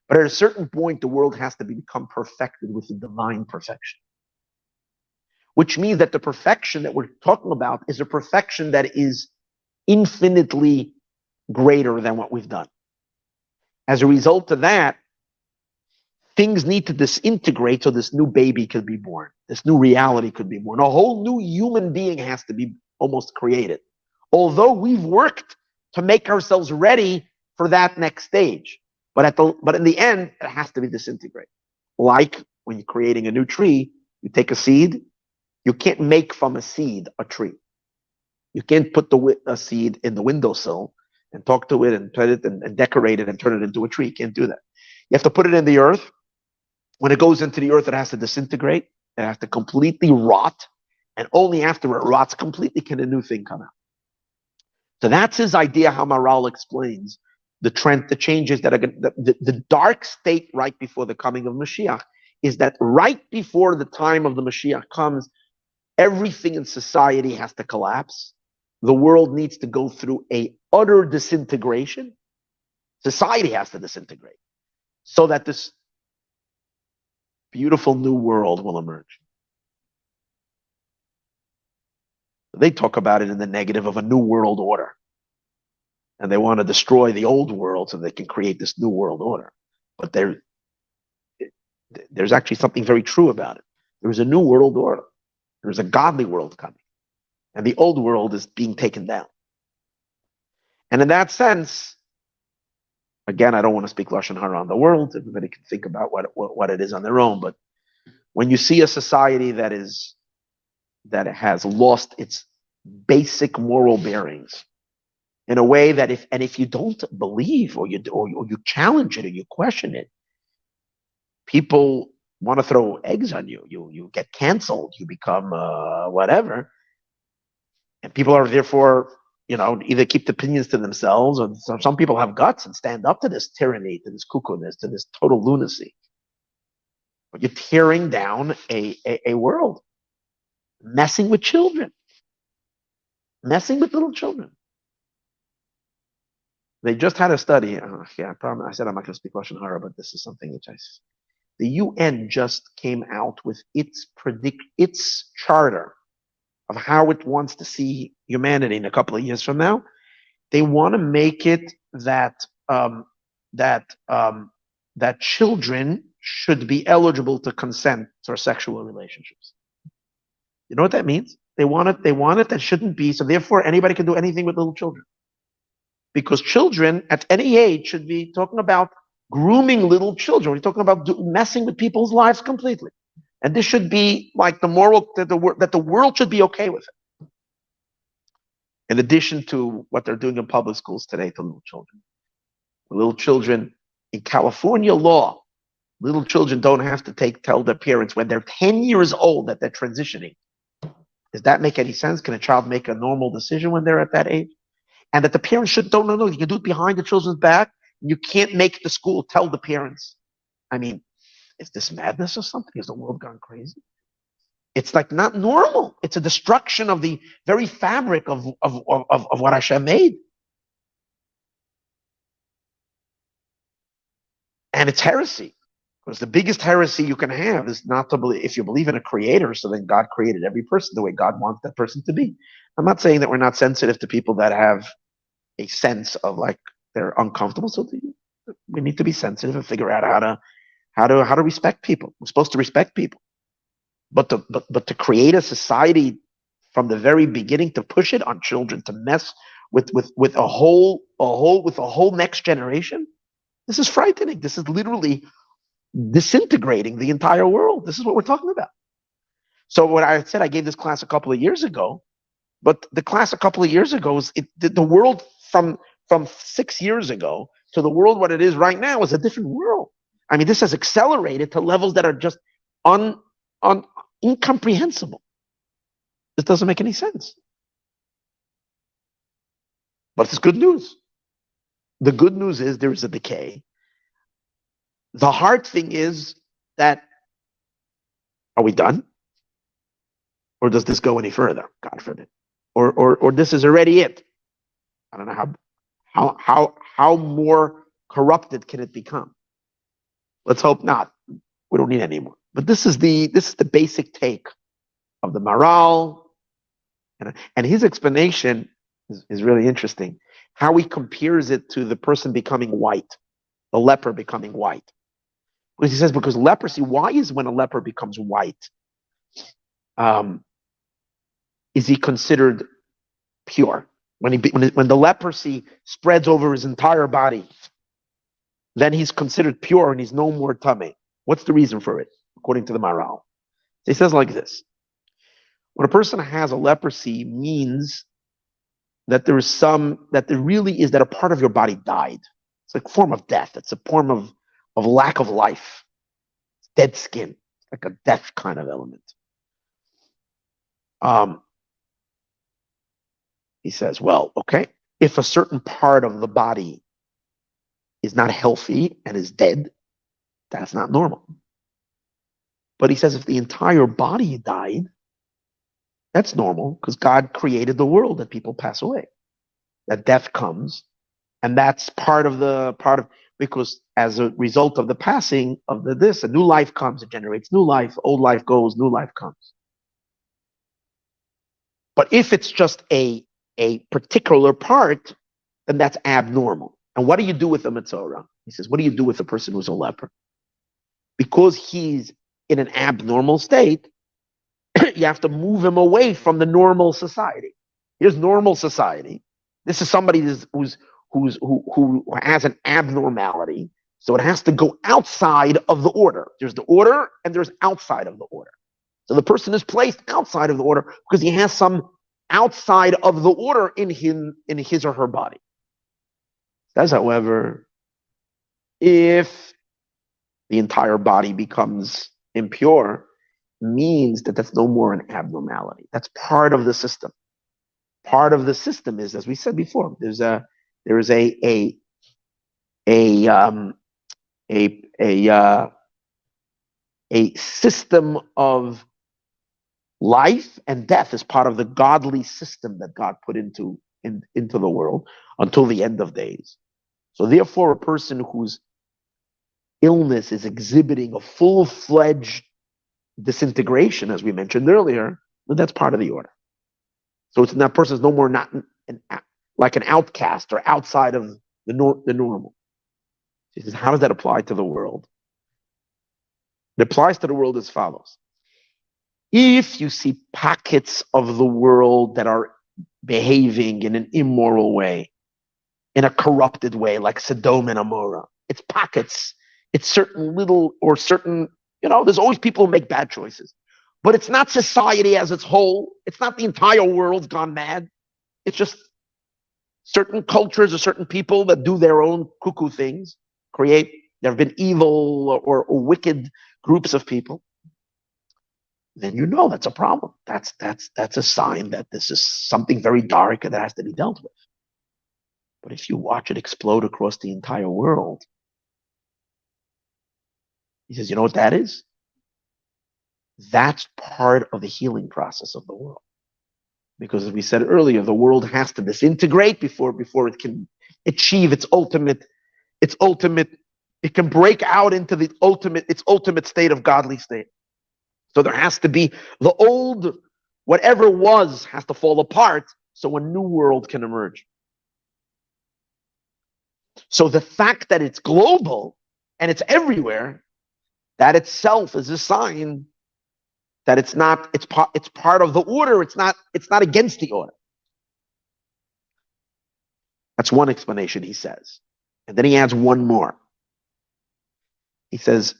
But at a certain point, the world has to become perfected with the divine perfection, which means that the perfection that we're talking about is a perfection that is infinitely greater than what we've done. As a result of that, things need to disintegrate so this new baby could be born. This new reality could be born. A whole new human being has to be almost created. Although we've worked to make ourselves ready for that next stage. But in the end, it has to be disintegrated. Like when you're creating a new tree, you take a seed, you can't make from a seed a tree. You can't put a seed in the windowsill and talk to it and put it and decorate it and turn it into a tree. You can't do that. You have to put it in the earth. When it goes into the earth, it has to disintegrate. It has to completely rot. And only after it rots completely can a new thing come out. So that's his idea, how Maral explains the trend, the changes that are the dark state right before the coming of Mashiach is that right before the time of the Mashiach comes, everything in society has to collapse. The world needs to go through a utter disintegration. Society has to disintegrate so that this beautiful new world will emerge. They talk about it in the negative of a new world order. And they want to destroy the old world so they can create this new world order. But there's actually something very true about it. There's a new world order. There's a godly world coming. And the old world is being taken down. And in that sense, again, I don't want to speak Lashon Hara on the world. Everybody can think about what it is on their own. But when you see a society that has lost its basic moral bearings in a way that if you don't believe or you challenge it or you question it, people want to throw eggs on you. You get canceled. You become whatever. And people are therefore, either keep the opinions to themselves, or some people have guts and stand up to this tyranny, to this cuckoo-ness, to this total lunacy. But you're tearing down a world, messing with children, messing with little children. They just had a study. I said I'm not going to speak Lashon Hara, but this is something which the UN just came out with its charter of how it wants to see humanity in a couple of years from now. They want to make it that children should be eligible to consent to sexual relationships. You know what that means? They want it that shouldn't be, so therefore anybody can do anything with little children. Because children at any age should be talking about grooming little children. We're talking about messing with people's lives completely. And this should be like the moral that the world should be okay with it. In addition to what they're doing in public schools today to little children. Little children, in California law, little children don't have to tell their parents when they're 10 years old that they're transitioning. Does that make any sense? Can a child make a normal decision when they're at that age? And that the parents no, you can do it behind the children's back. You can't make the school tell the parents. I mean, is this madness or something? Has the world gone crazy? It's like not normal. It's a destruction of the very fabric of what Hashem made. And it's heresy. Because the biggest heresy you can have is not to believe, if you believe in a creator, so then God created every person the way God wants that person to be. I'm not saying that we're not sensitive to people that have a sense of like they're uncomfortable. So we need to be sensitive and figure out how to respect people. We're supposed to respect people. But to create a society from the very beginning, to push it on children, to mess with a whole next generation, this is frightening. This is literally disintegrating the entire world. This is what we're talking about. So what I said, I gave this class a couple of years ago, but the class a couple of years ago is the world from 6 years ago to the world what it is right now is a different world. I mean, this has accelerated to levels that are just incomprehensible. This doesn't make any sense. But it's good news. The good news is there is a decay. The hard thing is that, are we done? Or does this go any further? God forbid. Or this is already it. I don't know how more corrupted can it become. Let's hope not. We don't need any more. But this is the basic take of the Maral, and his explanation is really interesting. How he compares it to the person becoming white, the leper becoming white. Because he says, because leprosy, why is when a leper becomes white, is he considered pure? When the leprosy spreads over his entire body, then he's considered pure and he's no more tamei. What's the reason for it, according to the Maral? He says like this: when a person has a leprosy, means that that a part of your body died. It's like a form of death. It's a form of lack of life. It's dead skin, like a death kind of element. He says, well, okay, if a certain part of the body is not healthy and is dead, that's not normal. But he says if the entire body died, that's normal because God created the world that people pass away, that death comes, and that's because as a result of the passing of a new life comes, it generates new life, old life goes, new life comes. But if it's just a particular part, then that's abnormal. And what do you do with a Metzora? He says, what do you do with a person who's a leper? Because he's in an abnormal state, you have to move him away from the normal society. Here's normal society. This is somebody who has an abnormality, so it has to go outside of the order. There's the order and there's outside of the order. So the person is placed outside of the order because he has some outside of the order in his or her body. Says, however, if the entire body becomes impure, means that that's no more an abnormality. That's part of the system. Part of the system is, as we said before, there is a system of life and death is part of the godly system that God put into the world until the end of days. So therefore, a person whose illness is exhibiting a full-fledged disintegration, as we mentioned earlier, then that's part of the order. So that person is no more not like an outcast or outside of the normal. He says, how does that apply to the world? It applies to the world as follows. If you see pockets of the world that are behaving in an immoral way, in a corrupted way, like Sodom and Amorah, it's pockets. It's certain little or certain, there's always people who make bad choices. But it's not society as its whole. It's not the entire world's gone mad. It's just certain cultures or certain people that do their own cuckoo things, there have been evil or wicked groups of people. Then that's a problem. That's a sign that this is something very dark that has to be dealt with. But if you watch it explode across the entire world, he says, you know what that is? That's part of the healing process of the world. Because as we said earlier, the world has to disintegrate before it can achieve its ultimate, it can break out into its ultimate state of godly state. So there has to be the old, whatever was has to fall apart so a new world can emerge. So the fact that it's global and it's everywhere, that itself is a sign that it's part of the order. It's not against the order. That's one explanation, he says. And then he adds one more. He says,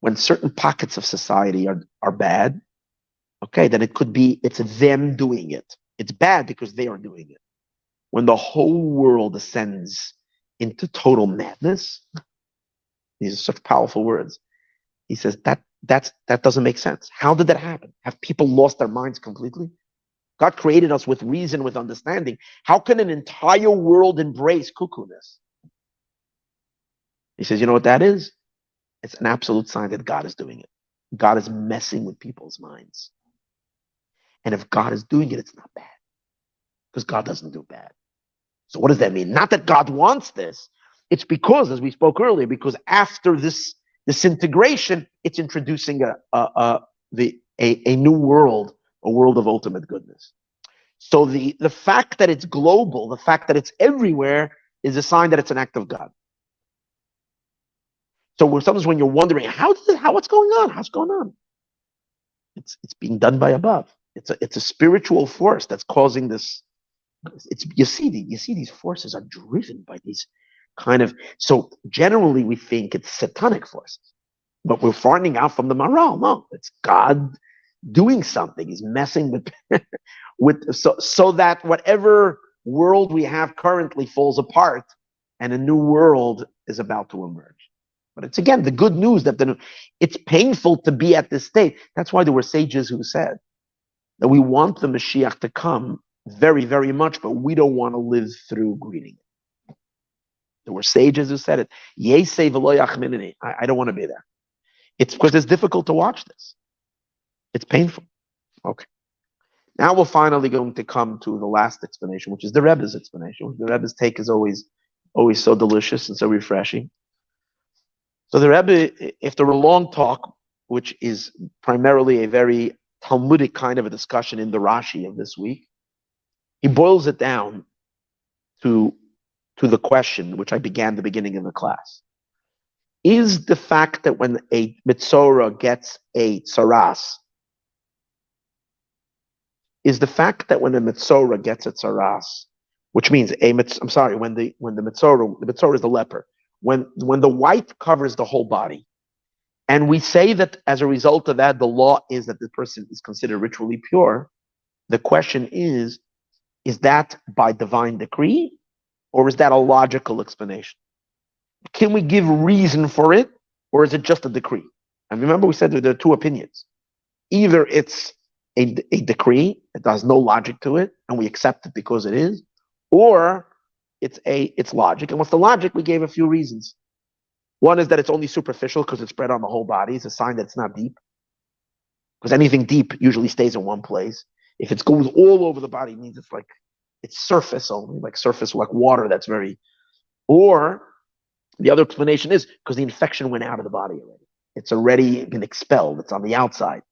when certain pockets of society are bad, okay, then it's them doing it. It's bad because they are doing it. When the whole world ascends into total madness, these are such powerful words. He says that doesn't make sense. How did that happen? Have people lost their minds completely? God created us with reason, with understanding. How can an entire world embrace cuckoo-ness? He says, you know what that is? It's an absolute sign that God is doing it. God is messing with people's minds. And if God is doing it, it's not bad. Because God doesn't do bad. So what does that mean? Not that God wants this. It's because, as we spoke earlier, because after this disintegration, it's introducing a new world, a world of ultimate goodness. So the fact that it's global, the fact that it's everywhere, is a sign that it's an act of God. So sometimes when you're wondering what's going on, how's going on? It's being done by above. It's a spiritual force that's causing this You see these forces are driven by these kind of. So generally, we think it's satanic forces, but we're finding out from the moral. No, it's God doing something. He's messing with so that whatever world we have currently falls apart, and a new world is about to emerge. But it's again the good news that it's painful to be at this state. That's why there were sages who said that we want the Mashiach to come very, very much, but we don't want to live through greeting it. There were sages who said it. I don't want to be there. It's because it's difficult to watch this. It's painful. Okay. Now we're finally going to come to the last explanation, which is the Rebbe's explanation. The Rebbe's take is always so delicious and so refreshing. So the Rebbe, after a long talk, which is primarily a very Talmudic kind of a discussion in the Rashi of this week, he boils it down to the question which I began the beginning of the class. Is the fact that when a Mitzorah gets a tsaras, is the fact that when a Mitzorah gets a tsaras, which means when the Mitzorah is the leper, when the white covers the whole body, and we say that as a result of that, the law is that the person is considered ritually pure, the question is that by divine decree, or is that a logical explanation? Can we give reason for it, or is it just a decree? And remember, we said that there are two opinions. Either it's a decree, it has no logic to it, and we accept it because it is, or it's logic. And what's the logic? We gave a few reasons. One is that it's only superficial because it's spread on the whole body. It's a sign that it's not deep. Because anything deep usually stays in one place. If it goes all over the body, it means it's surface only, like water that's very. Or the other explanation is because the infection went out of the body already. It's already been expelled. It's on the outside.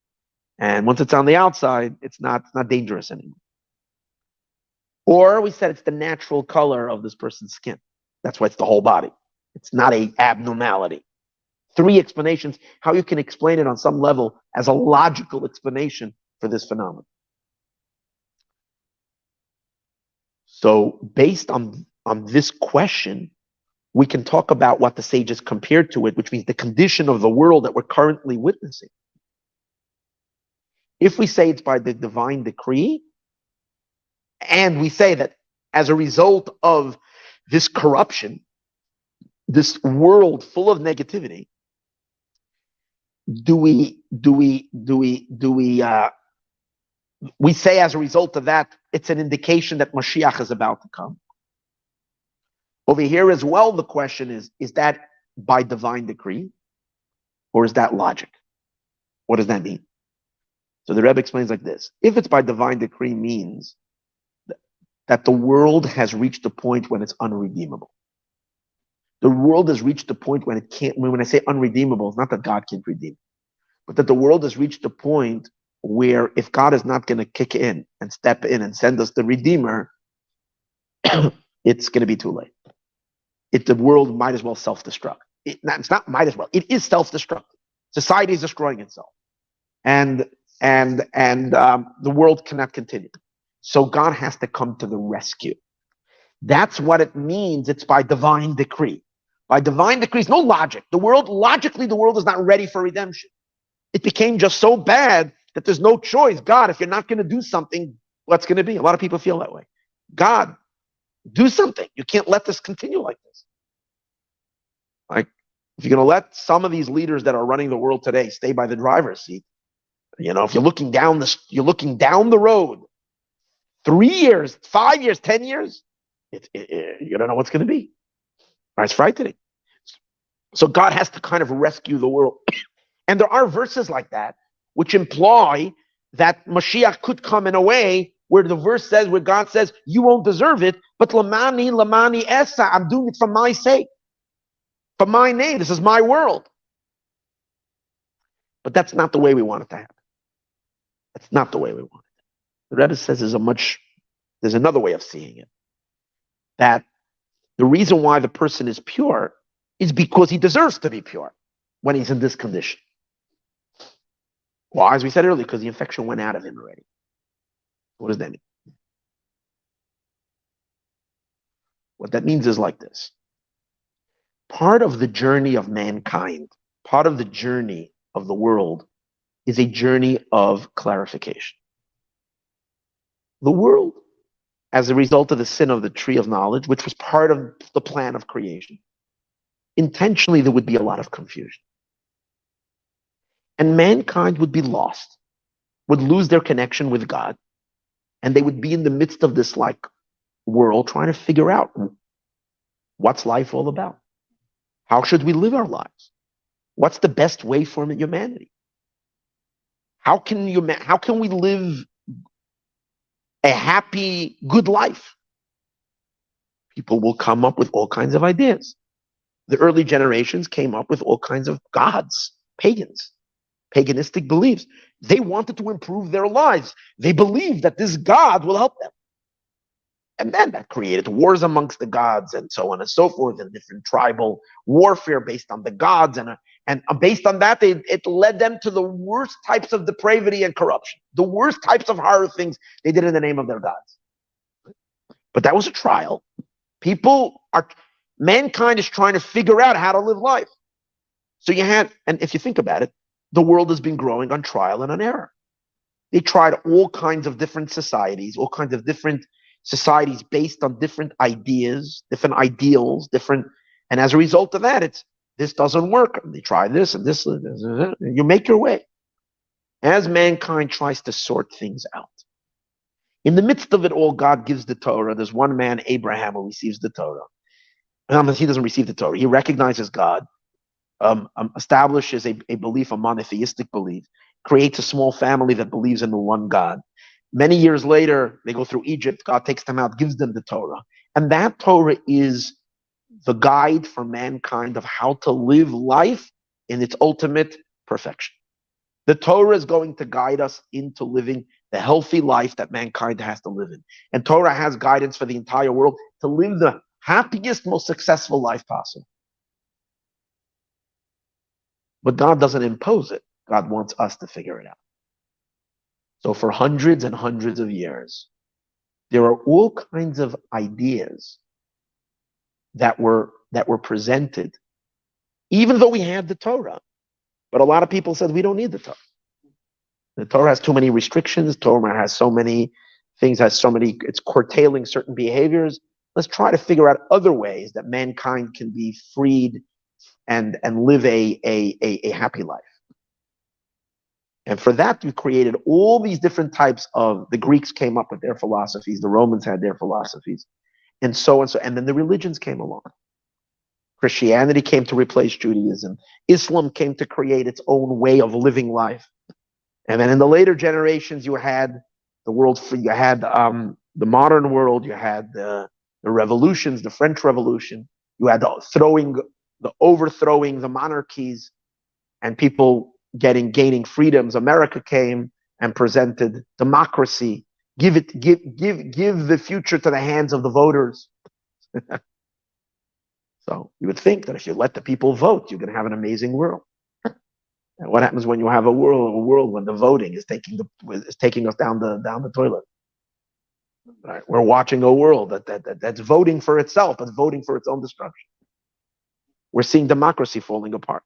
And once it's on the outside, it's not dangerous anymore. Or we said it's the natural color of this person's skin. That's why it's the whole body. It's not an abnormality. Three explanations, how you can explain it on some level as a logical explanation for this phenomenon. So based on this question, we can talk about what the sages compared to it, which means the condition of the world that we're currently witnessing. If we say it's by the divine decree, and we say that as a result of this corruption, this world full of negativity, we say as a result of that, it's an indication that Mashiach is about to come. Over here as well, the question is that by divine decree, or is that logic? What does that mean? So the Rebbe explains like this. If it's by divine decree, means that the world has reached a point when it's unredeemable. The world has reached a point when it can't, when I say unredeemable, it's not that God can't redeem, but that the world has reached a point where if God is not going to kick in and step in and send us the Redeemer, it's going to be too late. The world might as well self-destruct. It's not might as well. It is self-destructive. Society is destroying itself. And the world cannot continue. So God has to come to the rescue. That's what it means. It's by divine decree. By divine decree, there's no logic. Logically, the world is not ready for redemption. It became just so bad that there's no choice. God, if you're not going to do something, what's going to be? A lot of people feel that way. God, do something. You can't let this continue like this. Like, if you're going to let some of these leaders that are running the world today stay by the driver's seat, if you're looking down the road, 3 years, 5 years, 10 years, you don't know what's going to be. It's frightening. So God has to kind of rescue the world. And there are verses like that which imply that Mashiach could come in a way where the verse says, where God says, you won't deserve it, but lamani esa, I'm doing it for my sake, for my name. This is my world. But that's not the way we want it to happen. That's not the way we want it. The Rebbe says there's another way of seeing it. That the reason why the person is pure is because he deserves to be pure when he's in this condition. Well, as we said earlier, because the infection went out of him already. What does that mean? What that means is like this. Part of the journey of mankind, part of the journey of the world is a journey of clarification. The world, as a result of the sin of the tree of knowledge, which was part of the plan of creation, intentionally there would be a lot of confusion. And mankind would be lost, would lose their connection with God, and they would be in the midst of this like world trying to figure out what's life all about. How should we live our lives? What's the best way for humanity? How can we live a happy, good life? People will come up with all kinds of ideas. The early generations came up with all kinds of gods, paganistic beliefs. They wanted to improve their lives. They believed that this God will help them. And then that created wars amongst the gods and so on and so forth, and different tribal warfare based on the gods. And based on that, it led them to the worst types of depravity and corruption, the worst types of horror things they did in the name of their gods. But that was a trial. Mankind is trying to figure out how to live life. So and if you think about it, the world has been growing on trial and on error. They tried all kinds of different societies, all kinds of different societies based on different ideas, different ideals, and as a result of that, this doesn't work. They try this and this, you make your way. As mankind tries to sort things out. In the midst of it all, God gives the Torah. There's one man, Abraham, who receives the Torah. He doesn't receive the Torah. He recognizes God, establishes a belief, a monotheistic belief, creates a small family that believes in the one God. Many years later, they go through Egypt. God takes them out, gives them the Torah. And that Torah is the guide for mankind of how to live life in its ultimate perfection. The Torah is going to guide us into living the healthy life that mankind has to live in. And Torah has guidance for the entire world to live the happiest, most successful life possible. But God doesn't impose it. God wants us to figure it out. So for hundreds and hundreds of years, there are all kinds of ideas that were presented, even though we had the Torah. But a lot of people said we don't need the Torah. The Torah has too many restrictions. Torah has so many things, it's curtailing certain behaviors. Let's try to figure out other ways that mankind can be freed and live a happy life. And for that, we created all these different types of, the Greeks came up with their philosophies, the Romans had their philosophies, and so on. And then the religions came along. Christianity came to replace Judaism. Islam came to create its own way of living life. And then in the later generations, you had the world, you had the modern world, you had the revolutions, the French Revolution, you had the overthrowing the monarchies, and people gaining freedoms. America came and presented democracy. Give the future to the hands of the voters. So you would think that if you let the people vote, you're going to have an amazing world. And what happens when you have a world when the voting is taking us down the toilet? Right? We're watching a world that's voting for itself, but voting for its own destruction. We're seeing democracy falling apart.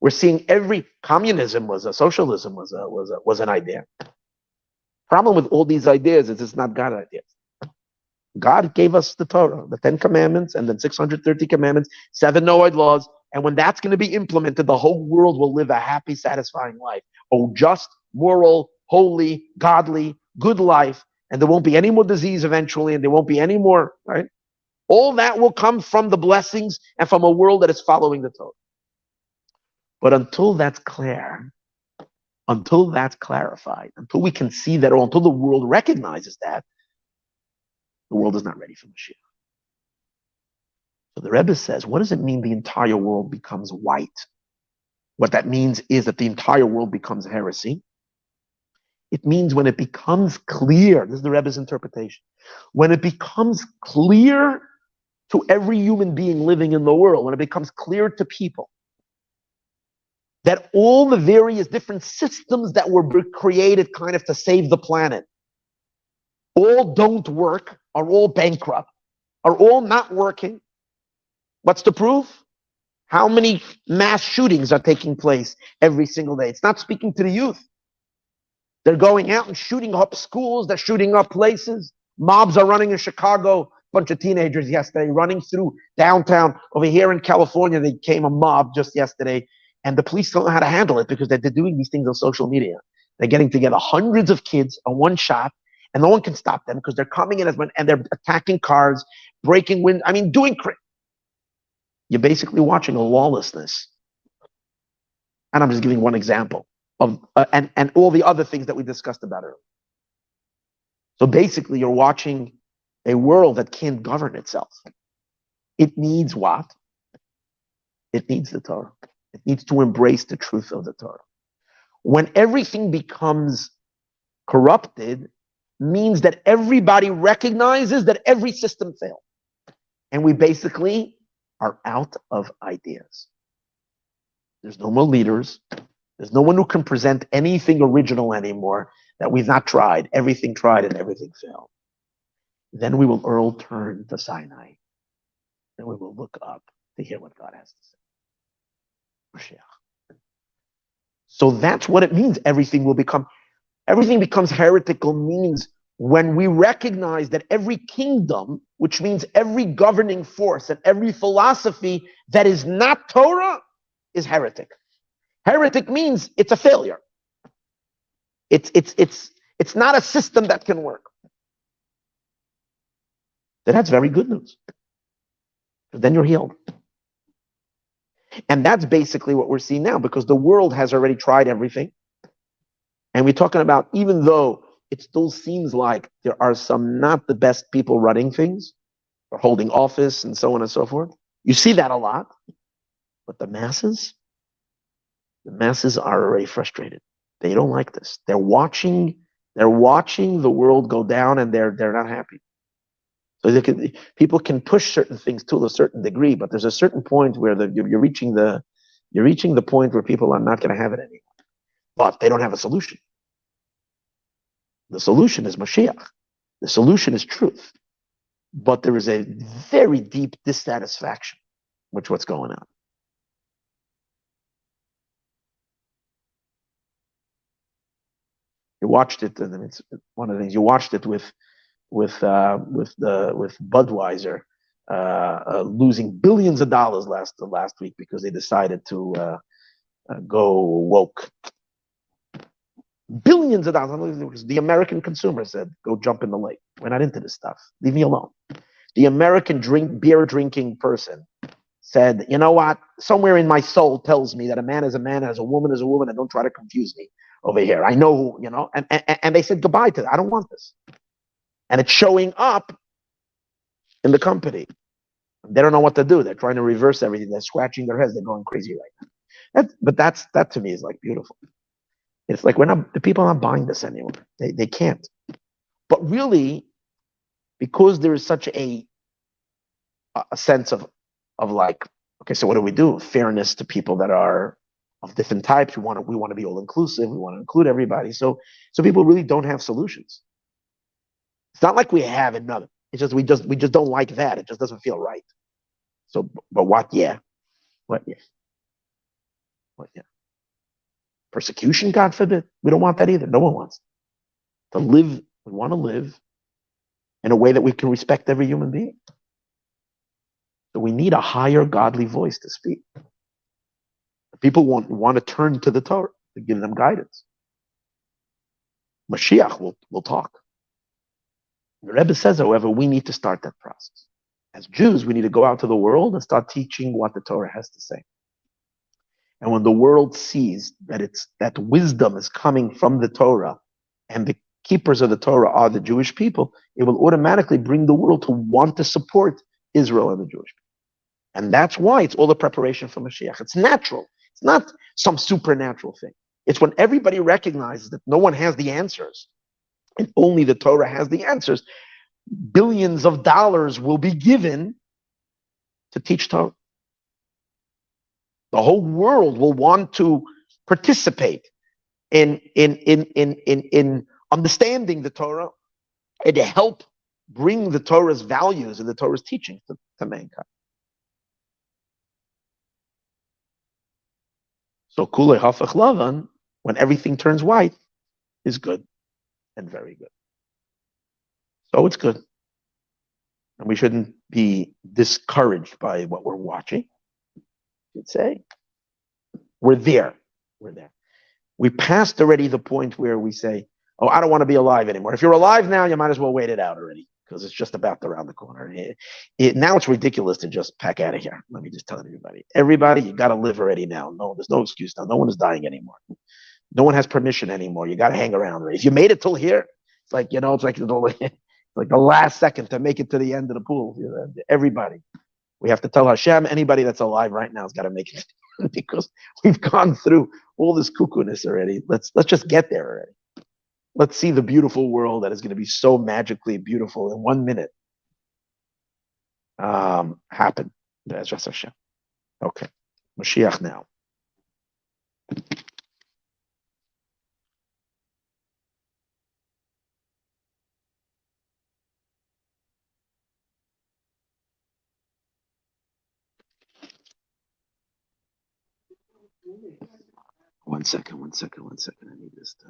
We're seeing socialism was an idea. Problem with all these ideas is it's not God ideas. God gave us the Torah, the 10 commandments, and then 630 commandments, 7 Noahide laws. And when that's going to be implemented, the whole world will live a happy, satisfying life. Oh, just, moral, holy, godly, good life. And there won't be any more disease eventually, and there won't be any more, right? All that will come from the blessings and from a world that is following the Torah. But until that's clear, until that's clarified, until we can see that, or until the world recognizes that, the world is not ready for Mashiach. So the Rebbe says, what does it mean the entire world becomes white? What that means is that the entire world becomes heresy. It means when it becomes clear, this is the Rebbe's interpretation, when it becomes clear to every human being living in the world, when it becomes clear to people that all the various different systems that were created kind of to save the planet all don't work, are all bankrupt, are all not working. What's the proof? How many mass shootings are taking place every single day? It's not speaking to the youth. They're going out and shooting up schools. They're shooting up places. Mobs are running in Chicago. A bunch of teenagers yesterday running through downtown. Over here in California, they came a mob just yesterday, and the police don't know how to handle it because they're doing these things on social media. They're getting together hundreds of kids on one shot, and no one can stop them because they're coming in and they're attacking cars, breaking windows. I mean, you're basically watching a lawlessness. And I'm just giving one example of and all the other things that we discussed about earlier. So basically, you're watching a world that can't govern itself. It needs what? It needs the Torah. It needs to embrace the truth of the Torah. When everything becomes corrupted, means that everybody recognizes that every system failed. And we basically are out of ideas. There's no more leaders. There's no one who can present anything original anymore that we've not tried. Everything tried and everything failed. Then we will all turn to Sinai. Then we will look up to hear what God has to say. Mashiach. So that's what it means. Everything becomes heretical, means when we recognize that every kingdom, which means every governing force and every philosophy that is not Torah, is heretic. Heretic means it's a failure. It's not a system that can work. That's very good news. Then you're healed. And that's basically what we're seeing now, because the world has already tried everything. And we're talking about, even though it still seems like there are some not the best people running things or holding office and so on and so forth. You see that a lot. But the masses are already frustrated. They don't like this. They're watching the world go down, and they're not happy. So people can push certain things to a certain degree, but there's a certain point where you're reaching the point where people are not going to have it anymore. But they don't have a solution. The solution is Mashiach. The solution is truth. But there is a very deep dissatisfaction with what's going on. You watched it, and it's one of the things. You watched it with Budweiser losing billions of dollars last week because they decided to go woke. Billions of dollars. Because the American consumer said, "Go jump in the lake. We're not into this stuff. Leave me alone." The American beer drinking person said, "You know what? Somewhere in my soul tells me that a man is a man, as a woman is a woman, and don't try to confuse me over here. I know who, you know." And they said goodbye to it. I don't want this. And it's showing up in the company. They don't know what to do. They're trying to reverse everything. They're scratching their heads. They're going crazy right now. That to me is like beautiful. It's like the people are not buying this anymore. They can't. But really, because there is such a sense of like, okay, so what do? Fairness to people that are of different types. We want to be all inclusive. We want to include everybody. So people really don't have solutions. It's not like we have another. It's just we just don't like that. It just doesn't feel right. So, but what? Yeah. What? Yeah. What? Yeah. Persecution, God forbid. We don't want that either. No one wants to live. We want to live in a way that we can respect every human being. So we need a higher godly voice to speak. People want to turn to the Torah to give them guidance. Mashiach will talk. The Rebbe says, however, we need to start that process. As Jews, we need to go out to the world and start teaching what the Torah has to say. And when the world sees that wisdom is coming from the Torah, and the keepers of the Torah are the Jewish people, it will automatically bring the world to want to support Israel and the Jewish people. And that's why it's all the preparation for Mashiach. It's natural. It's not some supernatural thing. It's when everybody recognizes that no one has the answers, and only the Torah has the answers. Billions of dollars will be given to teach Torah. The whole world will want to participate in understanding the Torah and to help bring the Torah's values and the Torah's teachings to mankind. So kulei hafach lavan, when everything turns white, is good and very good. So it's good. And we shouldn't be discouraged by what we're watching. You'd say, we're there. We're there. We passed already the point where we say, oh, I don't want to be alive anymore. If you're alive now, you might as well wait it out already because it's just about around the corner. Now it's ridiculous to just pack out of here. Let me just tell everybody. Everybody, you got to live already now. No, there's no excuse now. No one is dying anymore. No one has permission anymore. You got to hang around already. If you made it till here, it's like, it's like the last second to make it to the end of the pool. Everybody. We have to tell Hashem, anybody that's alive right now has got to make it because we've gone through all this cuckoo-ness already. Let's just get there already. Let's see the beautiful world that is going to be so magically beautiful in 1 minute happen. That's just Hashem. Okay. Mashiach now. One second. I need this to...